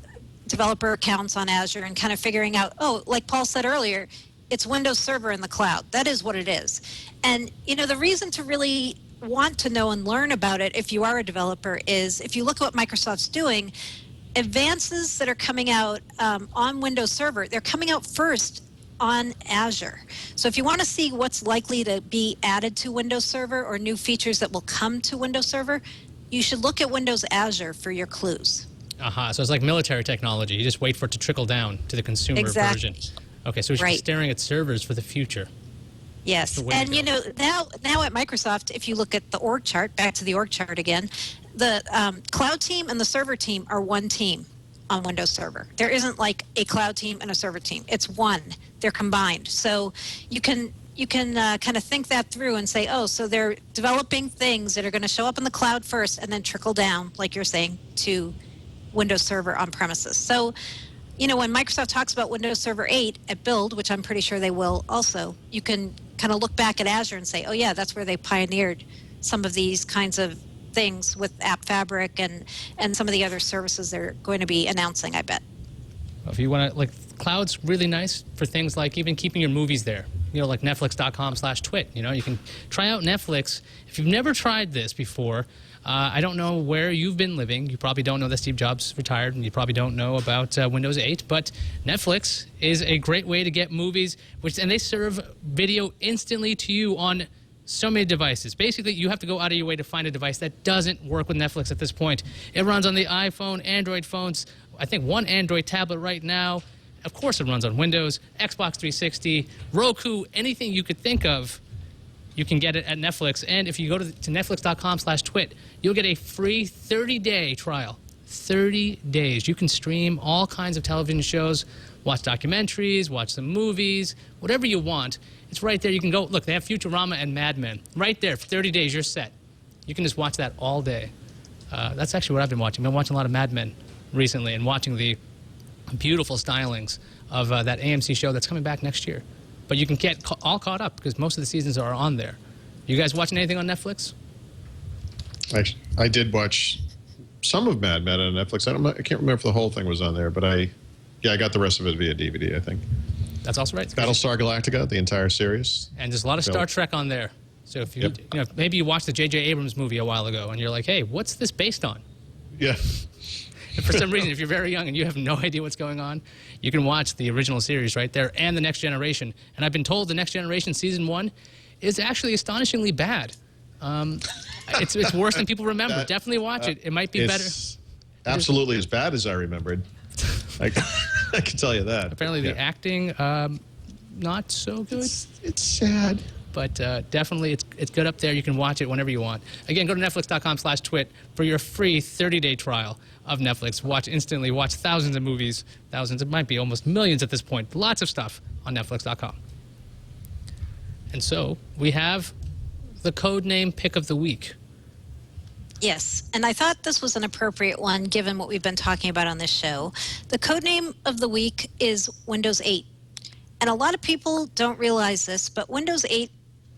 [SPEAKER 3] developer accounts on Azure and kind of figuring out, like Paul said earlier, it's Windows Server in the cloud. That is what it is. And, the reason to really want to know and learn about it if you are a developer is if you look at what Microsoft's doing, advances that are coming out on Windows Server, they're coming out first on Azure. So if you want to see what's likely to be added to Windows Server or new features that will come to Windows Server, you should look at Windows Azure for your clues.
[SPEAKER 1] So it's like military technology. You just wait for it to trickle down to the consumer
[SPEAKER 3] Exactly.
[SPEAKER 1] version. Okay, so we should be
[SPEAKER 3] Right.
[SPEAKER 1] staring at servers for the future.
[SPEAKER 3] Yes,
[SPEAKER 1] The way to
[SPEAKER 3] and
[SPEAKER 1] go.
[SPEAKER 3] now at Microsoft, if you look at the org chart, back to the org chart again, the cloud team and the server team are one team on Windows Server. There isn't like a cloud team and a server team. It's one. They're combined. So you can kind of think that through and say, so they're developing things that are going to show up in the cloud first and then trickle down, like you're saying, to Windows Server on premises. So, when Microsoft talks about Windows Server 8 at Build, which I'm pretty sure they will also, you can kind of look back at Azure and say, yeah, that's where they pioneered some of these kinds of things with App Fabric and some of the other services they're going to be announcing, I bet.
[SPEAKER 1] If you want to, cloud's really nice for things like even keeping your movies there. Like Netflix.com/TWiT. You can try out Netflix. If you've never tried this before, I don't know where you've been living. You probably don't know that Steve Jobs retired, and you probably don't know about Windows 8. But Netflix is a great way to get movies, and they serve video instantly to you on so many devices. Basically, you have to go out of your way to find a device that doesn't work with Netflix at this point. It runs on the iPhone, Android phones, I think one Android tablet right now. Of course, it runs on Windows, Xbox 360, Roku, anything you could think of. You can get it at Netflix. And if you go to Netflix.com/TWiT, you'll get a free 30-day trial. 30 days. You can stream all kinds of television shows, watch documentaries, watch some movies, whatever you want. It's right there. You can go, look, they have Futurama and Mad Men. Right there, for 30 days, you're set. You can just watch that all day. That's actually what I've been watching. I've been watching a lot of Mad Men recently and watching the beautiful stylings of that AMC show that's coming back next year. But you can get all caught up because most of the seasons are on there. You guys watching anything on Netflix?
[SPEAKER 5] I did watch some of Mad Men on Netflix. I can't remember if the whole thing was on there, but I got the rest of it via DVD, I think.
[SPEAKER 1] That's also right.
[SPEAKER 5] Battlestar Galactica, the entire series.
[SPEAKER 1] And there's a lot of Star Trek on there. So if you, maybe you watched the J.J. Abrams movie a while ago and you're like, hey, what's this based on?
[SPEAKER 5] Yeah.
[SPEAKER 1] If for some reason, if you're very young and you have no idea what's going on, you can watch the original series right there and the Next Generation. And I've been told the Next Generation Season 1 is actually astonishingly bad. It's worse than people remember. Definitely watch it. It might be better.
[SPEAKER 5] Absolutely as bad as I remembered. I can tell you that.
[SPEAKER 1] Apparently the acting, not so good.
[SPEAKER 5] It's sad.
[SPEAKER 1] But definitely, it's good up there. You can watch it whenever you want. Again, go to netflix.com/twit for your free 30-day trial of Netflix. Watch instantly. Watch thousands of movies. Thousands. It might be almost millions at this point. Lots of stuff on netflix.com. And so we have the codename pick of the week.
[SPEAKER 3] Yes, and I thought this was an appropriate one given what we've been talking about on this show. The codename of the week is Windows 8. And a lot of people don't realize this, but Windows 8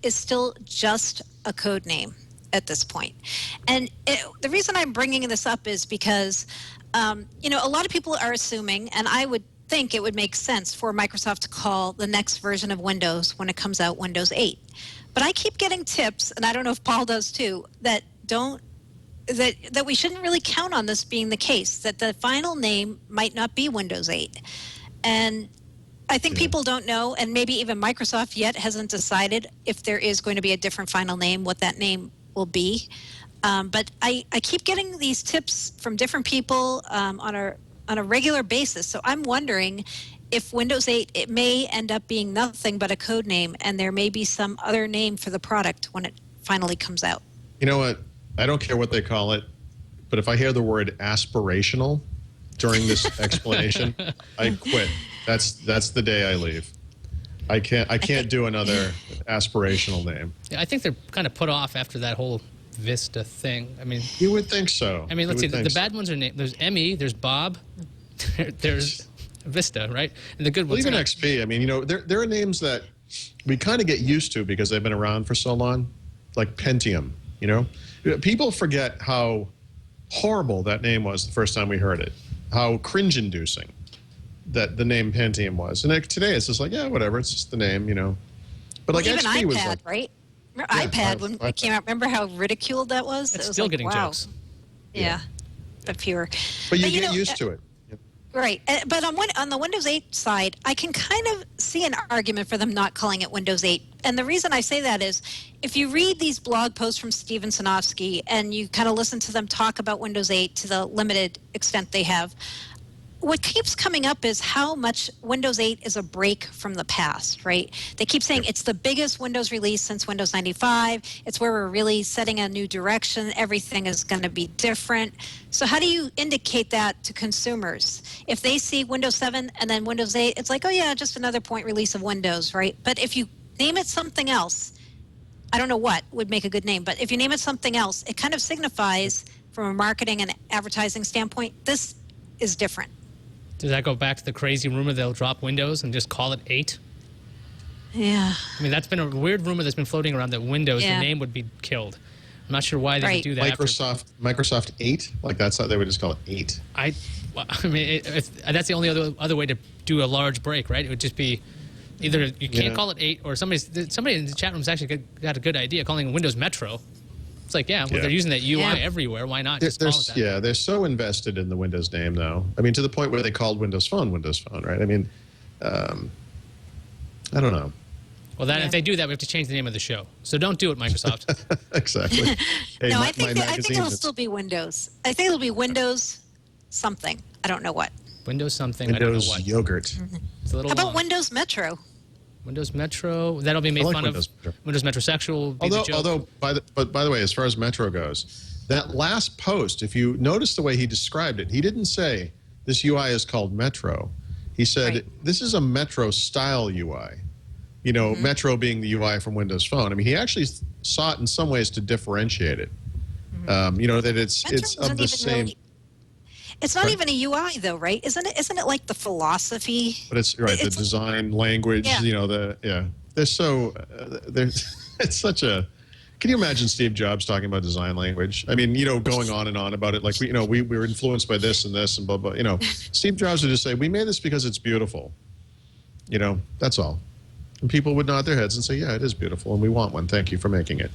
[SPEAKER 3] is still just a code name at this point. And the reason I'm bringing this up is because, a lot of people are assuming, and I would think it would make sense for Microsoft to call the next version of Windows when it comes out Windows 8. But I keep getting tips, and I don't know if Paul does too, that we shouldn't really count on this being the case, that the final name might not be Windows 8. And I think people don't know, and maybe even Microsoft yet hasn't decided if there is going to be a different final name, what that name will be. But I keep getting these tips from different people on a regular basis. So I'm wondering if Windows 8, it may end up being nothing but a code name, and there may be some other name for the product when it finally comes out.
[SPEAKER 5] You know what? I don't care what they call it, but if I hear the word aspirational during this explanation, I quit. That's the day I leave. I can't do another aspirational name.
[SPEAKER 1] Yeah, I think they're kind of put off after that whole Vista thing. I mean,
[SPEAKER 5] you would think so.
[SPEAKER 1] I mean, let's see. The bad ones are named. There's Emmy. There's Bob. There's Vista, right? And the good ones.
[SPEAKER 5] Well, even XP. I mean, there are names that we kind of get used to because they've been around for so long, like Pentium. People forget how horrible that name was the first time we heard it. How cringe-inducing that the name Pentium was. And today it's just like, yeah, whatever. It's just the name, But like
[SPEAKER 3] even
[SPEAKER 5] XP
[SPEAKER 3] iPad,
[SPEAKER 5] was like,
[SPEAKER 3] right? Remember iPad when it came out. Remember how ridiculed that was?
[SPEAKER 1] It's
[SPEAKER 3] it was
[SPEAKER 1] still
[SPEAKER 3] like,
[SPEAKER 1] getting
[SPEAKER 3] wow.
[SPEAKER 1] jokes.
[SPEAKER 3] Yeah, but fewer.
[SPEAKER 5] But you get used to it.
[SPEAKER 3] Right. But on the Windows 8 side, I can kind of see an argument for them not calling it Windows 8. And the reason I say that is if you read these blog posts from Steven Sinofsky and you kind of listen to them talk about Windows 8 to the limited extent they have, what keeps coming up is how much Windows 8 is a break from the past, right? They keep saying it's the biggest Windows release since Windows 95. It's where we're really setting a new direction. Everything is going to be different. So how do you indicate that to consumers? If they see Windows 7 and then Windows 8, it's like, oh yeah, just another point release of Windows, right? But if you name it something else, I don't know what would make a good name, but if you name it something else, it kind of signifies from a marketing and advertising standpoint, this is different.
[SPEAKER 1] Does that go back to the crazy rumor they'll drop Windows and just call it 8?
[SPEAKER 3] Yeah.
[SPEAKER 1] I mean, that's been a weird rumor that's been floating around that Windows, the name would be killed. I'm not sure why they would do that.
[SPEAKER 5] Microsoft 8? Like that's how they would just call it 8.
[SPEAKER 1] I mean, that's the only other way to do a large break, right? It would just be either you can't call it 8 or somebody in the chat room's actually got a good idea calling it Windows Metro. It's like, they're using that UI everywhere. Why not just call it that?
[SPEAKER 5] Yeah, they're so invested in the Windows name now. I mean, to the point where they called Windows Phone, right? I mean, I don't know.
[SPEAKER 1] Well, if they do that, we have to change the name of the show. So don't do it, Microsoft.
[SPEAKER 5] Exactly. Hey,
[SPEAKER 3] No, I think it'll still be Windows. I think it'll be Windows something. I don't know what.
[SPEAKER 1] Windows something.
[SPEAKER 5] Windows
[SPEAKER 1] I don't know what.
[SPEAKER 5] Yogurt.
[SPEAKER 1] It's a little
[SPEAKER 3] How about
[SPEAKER 1] long.
[SPEAKER 3] Windows Metro?
[SPEAKER 1] Windows Metro. That'll be made fun of. Windows Metrosexual will be the joke.
[SPEAKER 5] By the way, as far as Metro goes, that last post, if you notice the way he described it, he didn't say this UI is called Metro. He said this is a Metro style UI. Metro being the UI from Windows Phone. I mean, he actually sought in some ways to differentiate it. That it's of the same.
[SPEAKER 3] It's not even a UI though, right? Isn't it like the philosophy?
[SPEAKER 5] But it's right. The design language. They're so. It's such a. Can you imagine Steve Jobs talking about design language? I mean, going on and on about it. Like we were influenced by this and this and blah blah. Steve Jobs would just say, "We made this because it's beautiful." That's all. And people would nod their heads and say, "Yeah, it is beautiful, and we want one. Thank you for making it."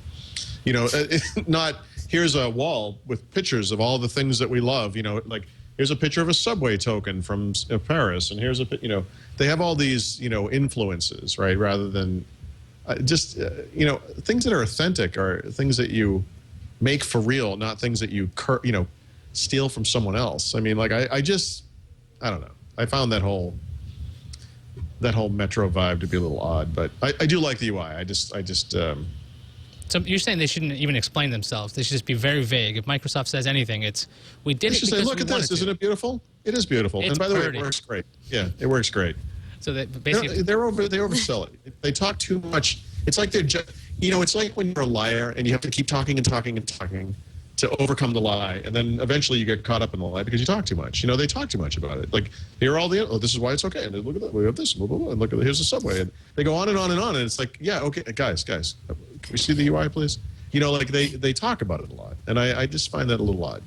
[SPEAKER 5] Not here's a wall with pictures of all the things that we love. Like here's a picture of a subway token from Paris, and here's a, they have all these, influences, right? Rather than just, things that are authentic are things that you make for real, not things that you, steal from someone else. I mean, like, I don't know. I found that whole Metro vibe to be a little odd, but I do like the UI.
[SPEAKER 1] So you're saying they shouldn't even explain themselves. They should just be very vague. If Microsoft says anything, it's, we did it because
[SPEAKER 5] say, look at this. Isn't it beautiful? It is beautiful.
[SPEAKER 1] It's
[SPEAKER 5] and by the way,
[SPEAKER 1] pretty.
[SPEAKER 5] it works great. Yeah, it works great.
[SPEAKER 1] So they basically...
[SPEAKER 5] They oversell it. They talk too much. It's like they're just, it's like when you're a liar and you have to keep talking and talking and talking to overcome the lie, and then eventually you get caught up in the lie because you talk too much. They talk too much about it. Like, here are all the, this is why it's okay, and look at that, we have this, blah, blah, blah, and look at, here's the subway, and they go on and on and on, and it's like, yeah, okay, guys, can we see the UI, please? Like they talk about it a lot, and I just find that a little odd.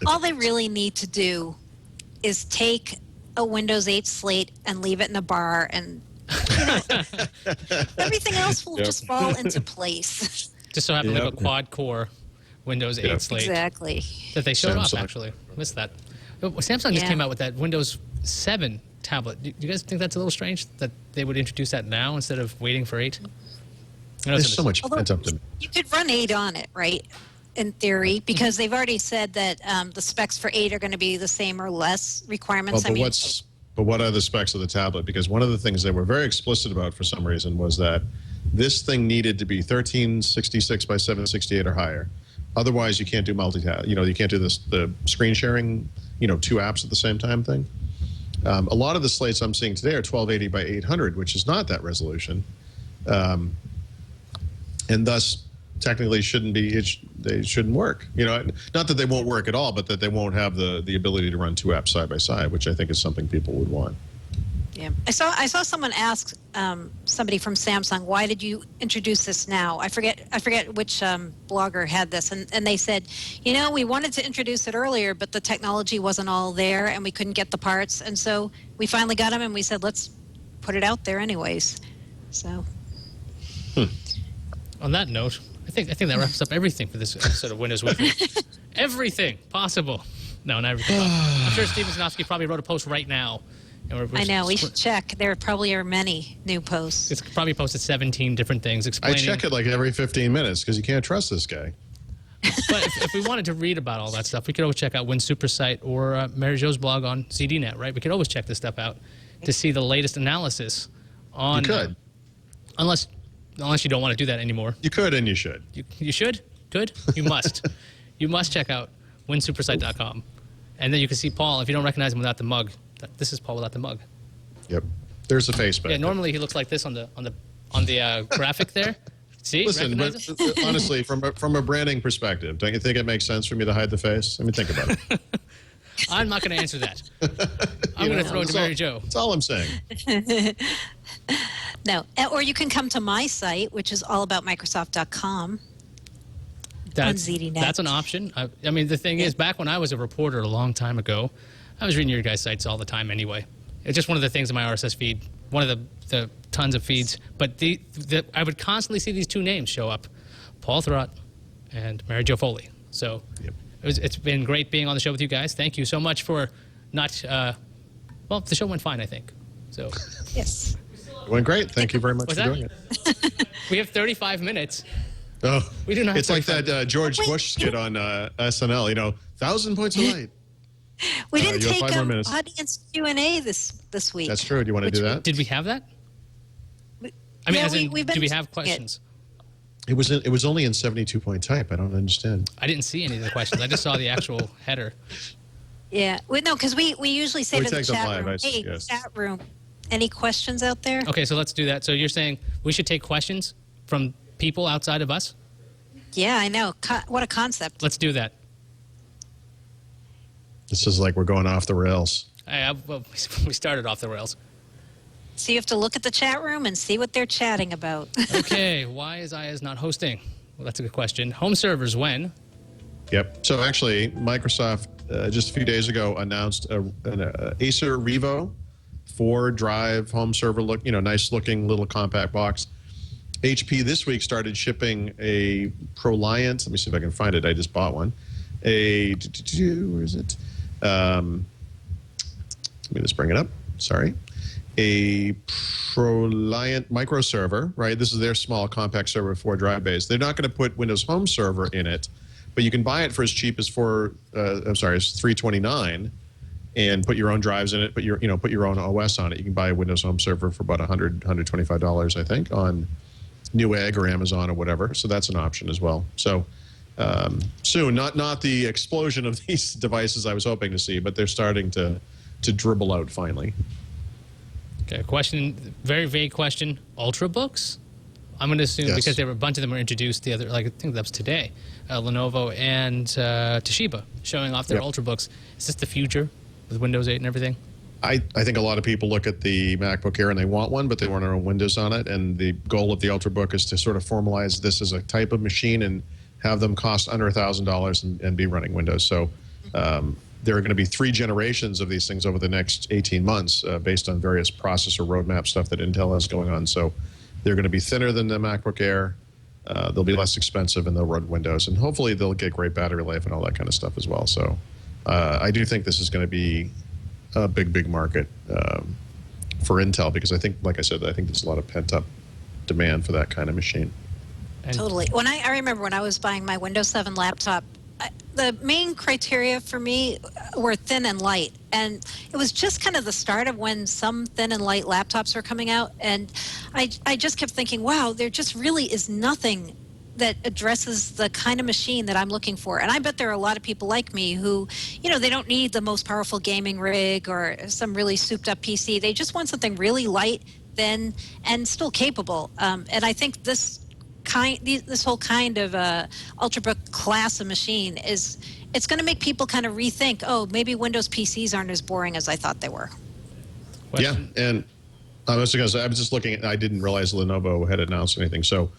[SPEAKER 3] All they really need to do is take a Windows 8 slate and leave it in a bar, and everything else will just fall into place.
[SPEAKER 1] Just so happen to have a quad-core Windows 8 slate.
[SPEAKER 3] Exactly.
[SPEAKER 1] That they showed off,
[SPEAKER 5] Samsung.
[SPEAKER 1] actually. Missed that. Samsung just came out with that Windows 7 tablet. Do you guys think that's a little strange that they would introduce that now instead of waiting for 8?
[SPEAKER 5] There's so much pent up to me.
[SPEAKER 3] You could run 8 on it, right? In theory, because they've already said that the specs for 8 are going to be the same or less requirements.
[SPEAKER 5] But what are the specs of the tablet? Because one of the things they were very explicit about for some reason was that this thing needed to be 1366 by 768 or higher. Otherwise, you can't do multitask. You can't do the screen sharing, 2 apps at the same time thing. A lot of the slates I'm seeing today are 1280 by 800, which is not that resolution. And thus, technically, they shouldn't work. Not that they won't work at all, but that they won't have the ability to run 2 apps side by side, which I think is something people would want.
[SPEAKER 3] Yeah, I saw someone ask somebody from Samsung, why did you introduce this now? I forget which blogger had this, and they said, we wanted to introduce it earlier, but the technology wasn't all there, and we couldn't get the parts, and so we finally got them, and we said, let's put it out there anyways. So.
[SPEAKER 1] On that note, I think that wraps up everything for this episode of Windows Weekly. Everything possible. No, not everything. I'm sure Steve Zanofsky probably wrote a post right now.
[SPEAKER 3] I know, we should check. There probably are many new posts.
[SPEAKER 1] It's probably posted 17 different things explaining...
[SPEAKER 5] I check it like every 15 minutes because you can't trust this guy.
[SPEAKER 1] But if we wanted to read about all that stuff, we could always check out SuperSite or Mary Jo's blog on ZDNet, right? We could always check this stuff out to see the latest analysis on...
[SPEAKER 5] You could.
[SPEAKER 1] Unless you don't want to do that anymore.
[SPEAKER 5] You could and you should.
[SPEAKER 1] You should? Could? You must. You must check out winsupersite.com. And then you can see Paul, if you don't recognize him without the mug. This is Paul without the mug.
[SPEAKER 5] Yep. There's the face back.
[SPEAKER 1] Yeah, normally he looks like this on the graphic there. See?
[SPEAKER 5] Listen, but honestly, from a branding perspective, don't you think it makes sense for me to hide the face? I mean, think about it.
[SPEAKER 1] I'm not going to answer that. I'm going to throw it to Mary Jo.
[SPEAKER 5] That's all I'm saying.
[SPEAKER 3] No, or you can come to my site, which is allaboutmicrosoft.com. On ZDNet.
[SPEAKER 1] That's an option. I mean, the thing is, back when I was a reporter a long time ago, I was reading your guys' sites all the time anyway. It's just one of the things in my RSS feed, one of the tons of feeds. But I would constantly see these 2 names show up, Paul Thurrott and Mary Jo Foley. So it's been great being on the show with you guys. Thank you so much for not, the show went fine, I think. So
[SPEAKER 3] Yes.
[SPEAKER 5] It went great. Thank you very much for doing it.
[SPEAKER 1] We have 35 minutes.
[SPEAKER 5] Oh,
[SPEAKER 1] we do not.
[SPEAKER 5] It's like that George Bush skit on SNL. 1,000 points of light.
[SPEAKER 3] We didn't
[SPEAKER 5] you have
[SPEAKER 3] take
[SPEAKER 5] 5 more minutes.
[SPEAKER 3] audience Q&A this week.
[SPEAKER 5] That's true. Do you want to do that?
[SPEAKER 1] Did we have that? I mean, do we have questions?
[SPEAKER 5] It was only in 72-point type. I don't understand.
[SPEAKER 1] I didn't see any of the questions. I just saw the actual header.
[SPEAKER 3] Yeah. No, because we usually say to the
[SPEAKER 5] take them
[SPEAKER 3] chat
[SPEAKER 5] live,
[SPEAKER 3] room, hey, chat room, any questions out there?
[SPEAKER 1] Okay, so let's do that. So you're saying we should take questions from people outside of us?
[SPEAKER 3] Yeah, I know. What a concept.
[SPEAKER 1] Let's do that.
[SPEAKER 5] This is like we're going off the rails.
[SPEAKER 1] We started off the rails.
[SPEAKER 3] So you have to look at the chat room and see what they're chatting about.
[SPEAKER 1] Okay, why is Iyaz not hosting? Well, that's a good question. Home servers when?
[SPEAKER 5] Yep. So actually, Microsoft just a few days ago announced an Acer Revo 4-drive home server nice looking little compact box. HP this week started shipping a ProLiant. Let me see if I can find it. I just bought one. Where is it? Let me just bring it up. Sorry. A ProLiant microserver, right? This is their small compact server for drive bays. They're not going to put Windows Home Server in it, but you can buy it for as cheap as it's $329 and put your own drives in it, put your own OS on it. You can buy a Windows Home Server for about $125, I think, on Newegg or Amazon or whatever. So that's an option as well. So soon, not the explosion of these devices I was hoping to see, but they're starting to dribble out finally.
[SPEAKER 1] Okay, question, very vague question. Ultrabooks? I'm going to assume
[SPEAKER 5] Yes.
[SPEAKER 1] because there were a bunch of them were introduced the other, like I think that was today, Lenovo and Toshiba showing off their
[SPEAKER 5] Yep.
[SPEAKER 1] Ultrabooks. Is this the future with Windows 8 and everything?
[SPEAKER 5] I think a lot of people look at the MacBook Air and they want one, but they want to run Windows on it. And the goal of the Ultrabook is to sort of formalize this as a type of machine and have them cost under $1,000 and be running Windows. So there are going to be 3 generations of these things over the next 18 months based on various processor roadmap stuff that Intel has going on. So they're going to be thinner than the MacBook Air. They'll be less expensive and they'll run Windows. And hopefully they'll get great battery life and all that kind of stuff as well. So I do think this is going to be a big market for Intel because I think, like I said, I think there's a lot of pent-up demand for that kind of machine.
[SPEAKER 1] And
[SPEAKER 3] Totally. When I remember when I was buying my Windows 7 laptop, the main criteria for me were thin and light. And it was just kind of the start of when some thin and light laptops were coming out. And I just kept thinking, wow, there just really is nothing that addresses the kind of machine that I'm looking for. And I bet there are a lot of people like me who, they don't need the most powerful gaming rig or some really souped up PC. They just want something really light, thin, and still capable. And I think this whole kind of Ultrabook class of machine it's going to make people kind of rethink, oh, maybe Windows PCs aren't as boring as I thought they were.
[SPEAKER 1] question.
[SPEAKER 5] Yeah, and I was just looking at, I didn't realize Lenovo had announced anything. So,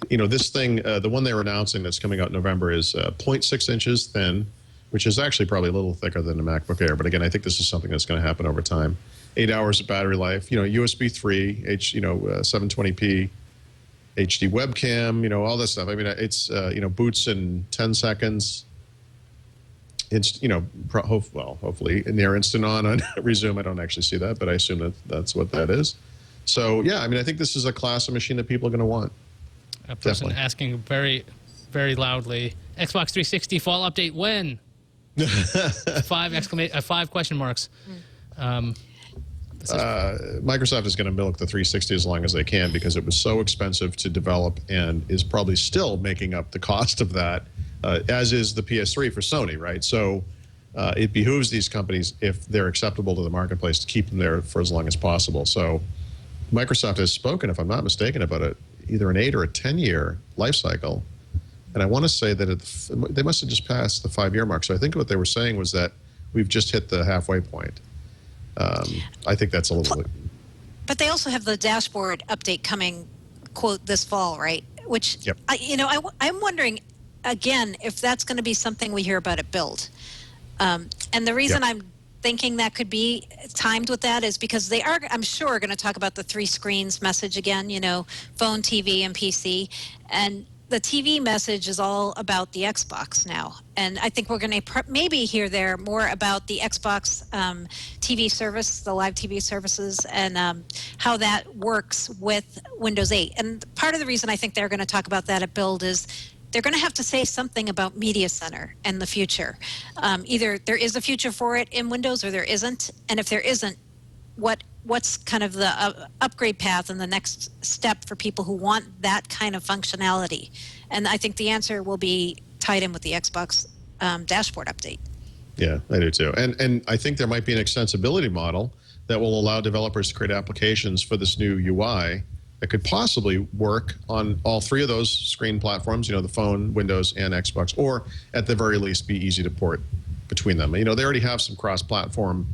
[SPEAKER 5] this thing, the one they were announcing that's coming out in November is 0.6 inches thin, which is actually probably a little thicker than the MacBook Air. But again, I think this is something that's going to happen over time. 8 hours of battery life, USB 3, 720p, HD webcam, all this stuff. I mean, it's, boots in 10 seconds. It's, hopefully near instant on resume. I don't actually see that, but I assume that's what that is. So, yeah, I mean, I think this is a class of machine that people are going to want.
[SPEAKER 1] A person
[SPEAKER 5] Definitely.
[SPEAKER 1] asking very, very loudly, Xbox 360 fall update when? 5 question marks.
[SPEAKER 5] Microsoft is going to milk the 360 as long as they can because it was so expensive to develop and is probably still making up the cost of that, as is the PS3 for Sony, right? So it behooves these companies, if they're acceptable to the marketplace, to keep them there for as long as possible. So Microsoft has spoken, if I'm not mistaken, about either an 8 or a 10-year life cycle. And I want to say that they must have just passed the 5-year mark. So I think what they were saying was that we've just hit the halfway point. I think that's a little.
[SPEAKER 3] But they also have the dashboard update coming, quote, this fall, right? Which,
[SPEAKER 5] Yep.
[SPEAKER 3] I'm wondering, again, if that's going to be something we hear about at Build. And the reason
[SPEAKER 5] Yep.
[SPEAKER 3] I'm thinking that could be timed with that is because they are, I'm sure, going to talk about the 3 screens message again, phone, TV, and PC. And the TV message is all about the Xbox now. And I think we're going to maybe hear there more about the Xbox TV service, the live TV services, and how that works with Windows 8. And part of the reason I think they're going to talk about that at Build is they're going to have to say something about Media Center and the future. Either there is a future for it in Windows or there isn't. And if there isn't, what's kind of the upgrade path and the next step for people who want that kind of functionality? And I think the answer will be tied in with the Xbox dashboard update.
[SPEAKER 5] Yeah, I do too. And I think there might be an extensibility model that will allow developers to create applications for this new UI that could possibly work on all 3 of those screen platforms, the phone, Windows, and Xbox, or at the very least be easy to port between them. They already have some cross-platform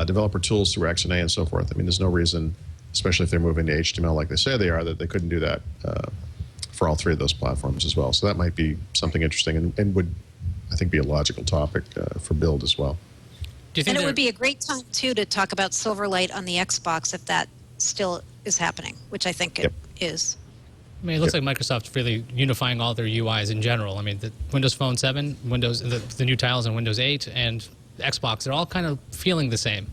[SPEAKER 5] developer tools through XNA and so forth. I mean, there's no reason, especially if they're moving to HTML like they say they are, that they couldn't do that for all 3 of those platforms as well. So that might be something interesting and would, I think, be a logical topic for Build as well.
[SPEAKER 1] Do you think
[SPEAKER 3] And it would be a great time, too, to talk about Silverlight on the Xbox if that still is happening, which I think
[SPEAKER 5] Yep.
[SPEAKER 3] it is.
[SPEAKER 1] I mean, it looks like Microsoft's really unifying all their UIs in general. I mean, the Windows Phone 7, the new tiles on Windows 8, and Xbox, they're all kind of feeling the same.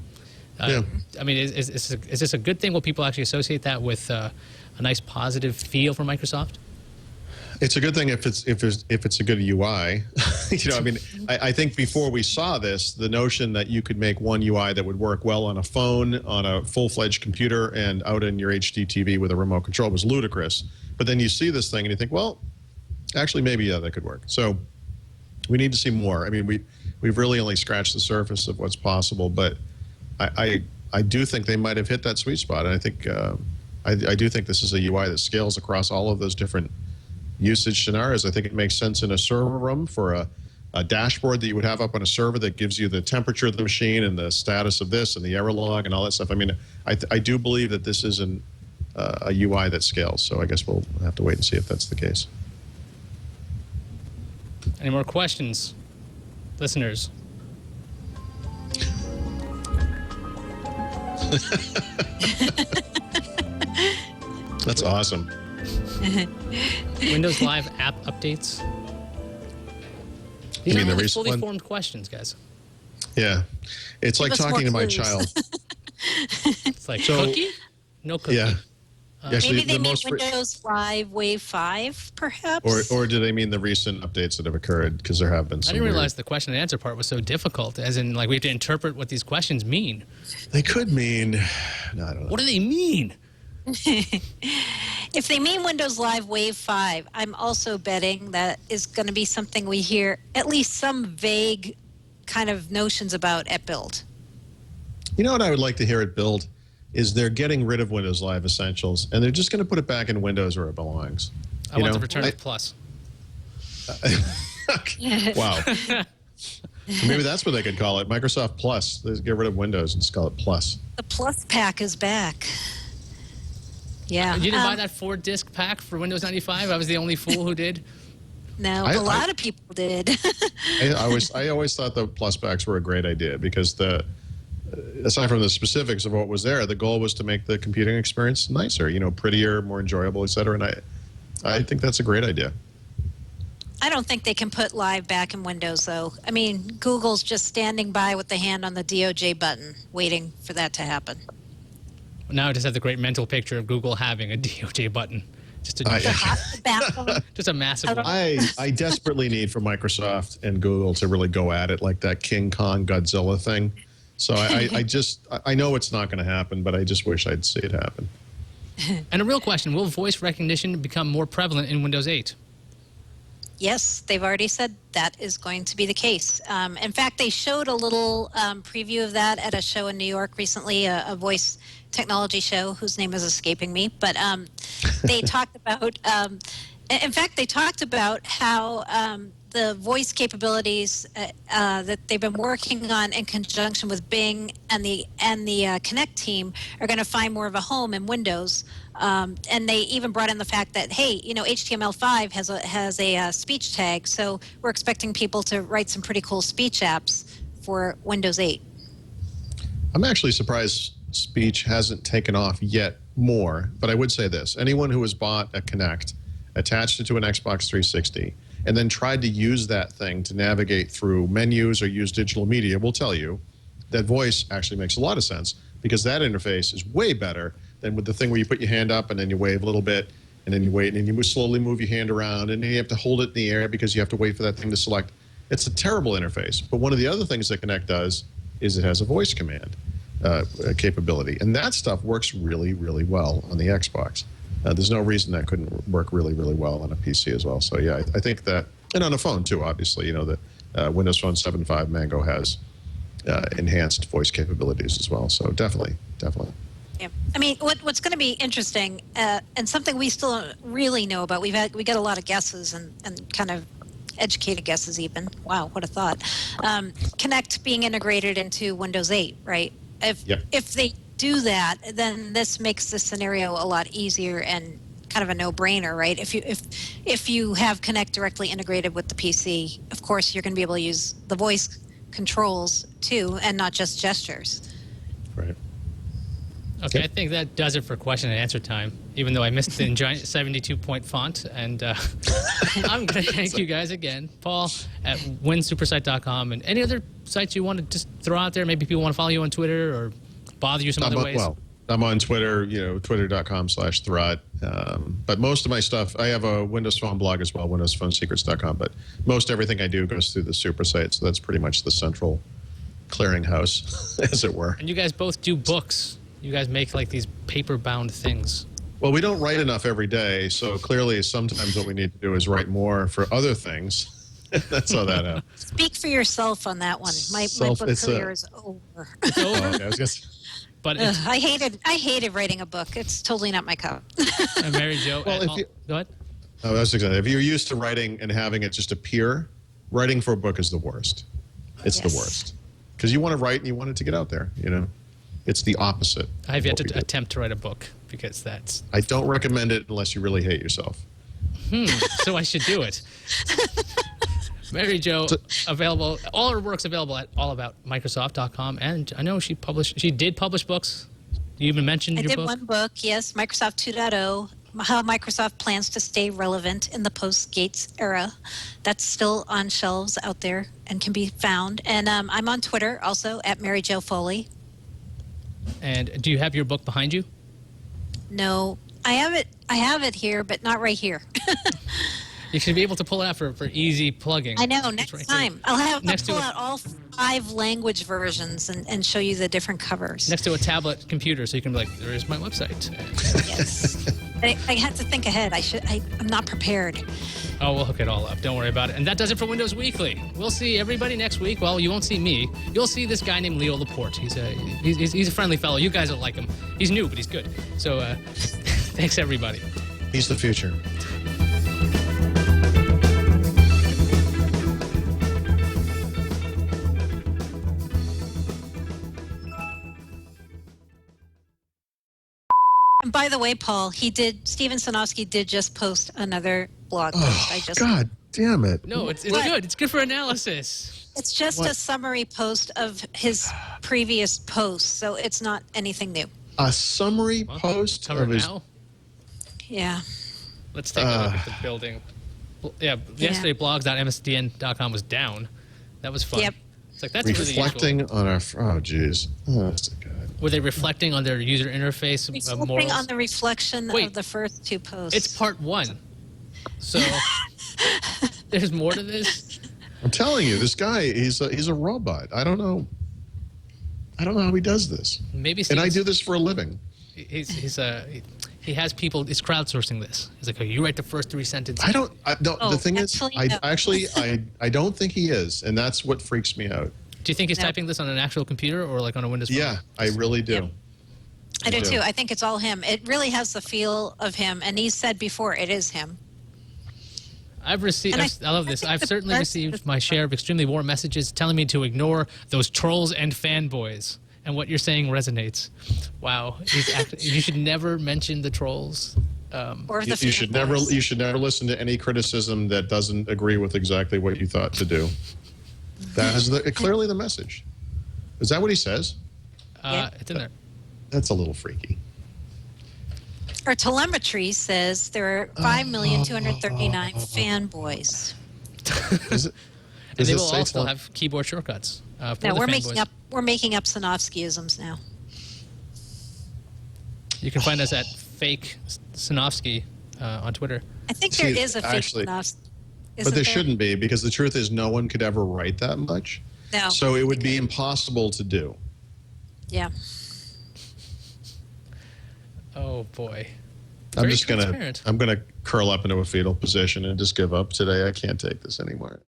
[SPEAKER 5] Yeah.
[SPEAKER 1] I mean, is this a good thing? Will people actually associate that with a nice positive feel for Microsoft?
[SPEAKER 5] It's a good thing if it's a good UI. You know, I mean, I think before we saw this, the notion that you could make one UI that would work well on a phone, on a full-fledged computer, and out in your HD TV with a remote control was ludicrous. But then you see this thing and you think, well, actually, maybe that could work. So we need to see more. I mean, we've really only scratched the surface of what's possible, but I do think they might have hit that sweet spot. And I think I do think this is a UI that scales across all of those different usage scenarios. I think it makes sense in a server room for a dashboard that you would have up on a server that gives you the temperature of the machine and the status of this and the error log and all that stuff. I mean, I do believe that this is a UI that scales. So I guess we'll have to wait and see if that's the case.
[SPEAKER 1] Any more questions, listeners?
[SPEAKER 5] That's awesome.
[SPEAKER 1] Windows Live app updates. These
[SPEAKER 5] You mean
[SPEAKER 1] are
[SPEAKER 5] the
[SPEAKER 1] really
[SPEAKER 5] recent
[SPEAKER 1] fully
[SPEAKER 5] one?
[SPEAKER 1] formed questions, guys.
[SPEAKER 5] Yeah. It's like
[SPEAKER 3] us more
[SPEAKER 5] talking to my
[SPEAKER 3] clues.
[SPEAKER 5] child.
[SPEAKER 1] It's like
[SPEAKER 5] So-
[SPEAKER 1] cookie? No cookie.
[SPEAKER 5] Yeah. Actually,
[SPEAKER 3] Maybe they
[SPEAKER 5] the
[SPEAKER 3] mean
[SPEAKER 5] most
[SPEAKER 3] Windows Live Wave 5, perhaps?
[SPEAKER 5] or do they mean the recent updates that have occurred? Because there have been
[SPEAKER 1] I
[SPEAKER 5] some.
[SPEAKER 1] didn't
[SPEAKER 5] weird-
[SPEAKER 1] realize the question and answer part was so difficult, as in, like, we have to interpret what these questions mean.
[SPEAKER 5] They could mean. No, I don't know.
[SPEAKER 1] What do they mean?
[SPEAKER 3] If they mean Windows Live Wave 5, I'm also betting that is going to be something we hear at least some vague kind of notions about at build.
[SPEAKER 5] You know what I would like to hear at Build is they're getting rid of Windows Live Essentials and they're just going to put it back in Windows where it belongs.
[SPEAKER 1] I want the return of Plus.
[SPEAKER 5] Wow. Maybe that's what they could call it. Microsoft Plus. They get rid of Windows and just call it Plus.
[SPEAKER 3] The Plus pack is back. Yeah.
[SPEAKER 1] You didn't buy that 4-disc pack for Windows 95? I was the only fool who did.
[SPEAKER 3] No, a lot of people did.
[SPEAKER 5] I always thought the Plus packs were a great idea because aside from the specifics of what was there, the goal was to make the computing experience nicer, you know, prettier, more enjoyable, et cetera. And I think that's a great idea.
[SPEAKER 3] I don't think they can put Live back in Windows, though. I mean, Google's just standing by with the hand on the DOJ button, waiting for that to happen.
[SPEAKER 1] Now I just have the great mental picture of Google having a DOJ button. Just a just a massive one.
[SPEAKER 5] I desperately need for Microsoft and Google to really go at it like that King Kong Godzilla thing. So I know it's not going to happen, but I just wish I'd see it happen.
[SPEAKER 1] And a real question, will voice recognition become more prevalent in Windows 8?
[SPEAKER 3] Yes, they've already said that is going to be the case. In fact, they showed a little preview of that at a show in New York recently, a voice technology show whose name is escaping me. But they talked about, in fact, they talked about how the voice capabilities that they've been working on in conjunction with Bing and the Connect team are going to find more of a home in Windows. And they even brought in the fact that, hey, you know, HTML5 has a speech tag, so we're expecting people to write some pretty cool speech apps for Windows 8.
[SPEAKER 5] I'm actually surprised speech hasn't taken off yet more, but I would say this. Anyone who has bought a Connect, attached it to an Xbox 360, and then tried to use that thing to navigate through menus or use digital media will tell you that voice actually makes a lot of sense because that interface is way better than with the thing where you put your hand up and then you wave a little bit and then you wait and then you slowly move your hand around and then you have to hold it in the air because you have to wait for that thing to select. It's a terrible interface. But one of the other things that Connect does is it has a voice command capability. And that stuff works really, really well on the Xbox. There's no reason that couldn't work really, really well on a PC as well. So yeah, I think that, and on a phone too, obviously, you know, the Windows Phone 7.5 Mango has enhanced voice capabilities as well. So definitely.
[SPEAKER 3] Yeah. I mean, what's going to be interesting, and something we still don't really know about, we got a lot of guesses and kind of educated guesses even. Wow, what a thought. Connect being integrated into Windows 8, right? If they do that, then this makes the scenario a lot easier and kind of a no-brainer, right? If you have Connect directly integrated with the PC, of course you're going to be able to use the voice controls too, and not just gestures.
[SPEAKER 5] Right.
[SPEAKER 1] Okay, I think that does it for question and answer time. even though I missed the giant 72-point font. And I'm going to thank you guys again. Paul at winsupersite.com. And any other sites you want to just throw out there? Maybe people want to follow you on Twitter or bother you some other ways?
[SPEAKER 5] Well, I'm on Twitter, twitter.com/Thurrott. But most of my stuff, I have a Windows Phone blog as well, windowsphonesecrets.com. But most everything I do goes through the SuperSite, so that's pretty much the central clearinghouse, as it were.
[SPEAKER 1] And you guys both do books. You guys make like these paper-bound things.
[SPEAKER 5] Well, we don't write enough every day, so clearly sometimes what we need to do is write more for other things. That's how that happens.
[SPEAKER 3] Speak for yourself on that one. My book career is over.
[SPEAKER 1] It's over.
[SPEAKER 5] Oh, okay. I was gonna say,
[SPEAKER 1] But
[SPEAKER 3] I hated writing a book. It's totally not my cup.
[SPEAKER 1] Mary Jo.
[SPEAKER 5] Well,
[SPEAKER 1] go ahead.
[SPEAKER 5] oh, that's exactly. If you're used to writing and having it just appear, writing for a book is the worst. It's the
[SPEAKER 3] Yes.
[SPEAKER 5] worst. Because you want to write and you want it to get out there, It's the opposite.
[SPEAKER 1] I have yet
[SPEAKER 5] of what
[SPEAKER 1] to
[SPEAKER 5] we do.
[SPEAKER 1] attempt to write a book because that's...
[SPEAKER 5] I don't recommend it unless you really hate yourself.
[SPEAKER 1] So I should do it. Mary Jo, available. All her work's available at allaboutmicrosoft.com. And I know she did publish books. You even mentioned
[SPEAKER 3] I
[SPEAKER 1] your
[SPEAKER 3] did
[SPEAKER 1] book.
[SPEAKER 3] one book, yes, Microsoft 2.0, how Microsoft plans to stay relevant in the post-Gates era. That's still on shelves out there and can be found. And I'm on Twitter also at Mary Jo Foley.
[SPEAKER 1] And do you have your book behind you?
[SPEAKER 3] No, I have it here, but not right here.
[SPEAKER 1] You should be able to pull it out for easy plugging.
[SPEAKER 3] I know.
[SPEAKER 1] It's
[SPEAKER 3] Next
[SPEAKER 1] right there.
[SPEAKER 3] time, I'll have
[SPEAKER 1] Next
[SPEAKER 3] to
[SPEAKER 1] to
[SPEAKER 3] pull
[SPEAKER 1] it.
[SPEAKER 3] out all 5 language versions and show you the different covers.
[SPEAKER 1] Next to a tablet computer, so you can be like, there is my website.
[SPEAKER 3] Yes. I had to think ahead. I'm not prepared.
[SPEAKER 1] Oh, we'll hook it all up. Don't worry about it. And that does it for Windows Weekly. We'll see everybody next week. Well, you won't see me. You'll see this guy named Leo Laporte. He's a friendly fellow. You guys will like him. He's new, but he's good. So thanks, everybody.
[SPEAKER 5] He's the future.
[SPEAKER 3] And by the way, Paul, Steven Sinofsky did just post another blog post.
[SPEAKER 5] Oh, God damn it.
[SPEAKER 1] No, it's
[SPEAKER 3] What?
[SPEAKER 1] good. It's good for analysis.
[SPEAKER 3] It's just a summary post of his previous posts, so it's not anything new.
[SPEAKER 5] A summary post
[SPEAKER 1] Cover
[SPEAKER 5] of his...
[SPEAKER 1] now.
[SPEAKER 3] Yeah.
[SPEAKER 1] Let's take a look at the building. Yeah, yesterday blogs.msdn.com was down. That was fun.
[SPEAKER 3] Yep.
[SPEAKER 1] It's like, that's really useful.
[SPEAKER 5] Reflecting on our... Oh, jeez. Oh, that's good.
[SPEAKER 1] Were they reflecting on their user interface
[SPEAKER 3] Reflecting
[SPEAKER 1] morals?
[SPEAKER 3] on the reflection
[SPEAKER 1] Wait.
[SPEAKER 3] of the first 2 posts.
[SPEAKER 1] It's part 1. So there's more to this.
[SPEAKER 5] I'm telling you, this guy, he's a robot. I don't know how he does this.
[SPEAKER 1] Maybe
[SPEAKER 5] And I
[SPEAKER 1] Steve's-
[SPEAKER 5] do this for a living.
[SPEAKER 1] he has people. He's crowdsourcing this. He's like, oh, you write the first 3 sentences.
[SPEAKER 5] The thing is,
[SPEAKER 3] actually, no.
[SPEAKER 5] I don't think he is, and that's what freaks me out.
[SPEAKER 1] Do you think he's
[SPEAKER 3] No.
[SPEAKER 1] typing this on an actual computer or like on a Windows phone?
[SPEAKER 5] Yeah, I really do.
[SPEAKER 3] Yep. I do
[SPEAKER 5] Yeah.
[SPEAKER 3] too. I think it's all him. It really has the feel of him, and he said before it is him.
[SPEAKER 1] I've received.
[SPEAKER 3] And
[SPEAKER 1] I love this.
[SPEAKER 3] think
[SPEAKER 1] I've
[SPEAKER 3] the
[SPEAKER 1] certainly
[SPEAKER 3] best
[SPEAKER 1] received
[SPEAKER 3] is-
[SPEAKER 1] my share of extremely warm messages telling me to ignore those trolls and fanboys. And what you're saying resonates. Wow, you should never mention the trolls.
[SPEAKER 3] Or the
[SPEAKER 5] You should never
[SPEAKER 3] fanboys.
[SPEAKER 5] listen to any criticism that doesn't agree with exactly what you thought to do. That is clearly the message. Is that what he says?
[SPEAKER 3] Yeah.
[SPEAKER 1] It's in there.
[SPEAKER 5] That's a little freaky.
[SPEAKER 3] Our telemetry says there are 5,239 fanboys.
[SPEAKER 5] Is it?
[SPEAKER 1] And
[SPEAKER 5] Does
[SPEAKER 1] they
[SPEAKER 5] it
[SPEAKER 1] will
[SPEAKER 5] say
[SPEAKER 1] all still
[SPEAKER 5] tele-
[SPEAKER 1] have keyboard shortcuts. For
[SPEAKER 3] No,
[SPEAKER 1] the
[SPEAKER 3] we're
[SPEAKER 1] fanboys.
[SPEAKER 3] making up Sinofskyisms now.
[SPEAKER 1] You can find us at fake Sinofsky on Twitter.
[SPEAKER 3] I think
[SPEAKER 5] See,
[SPEAKER 3] there is a fake
[SPEAKER 5] actually-
[SPEAKER 3] Sinofsky.
[SPEAKER 5] But there shouldn't be, because the truth is no one could ever write that much.
[SPEAKER 3] No.
[SPEAKER 5] So it would be impossible to do.
[SPEAKER 3] Yeah.
[SPEAKER 1] Oh boy.
[SPEAKER 5] I'm
[SPEAKER 1] Very
[SPEAKER 5] just
[SPEAKER 1] transparent.
[SPEAKER 5] gonna curl up into a fetal position and just give up today. I can't take this anymore.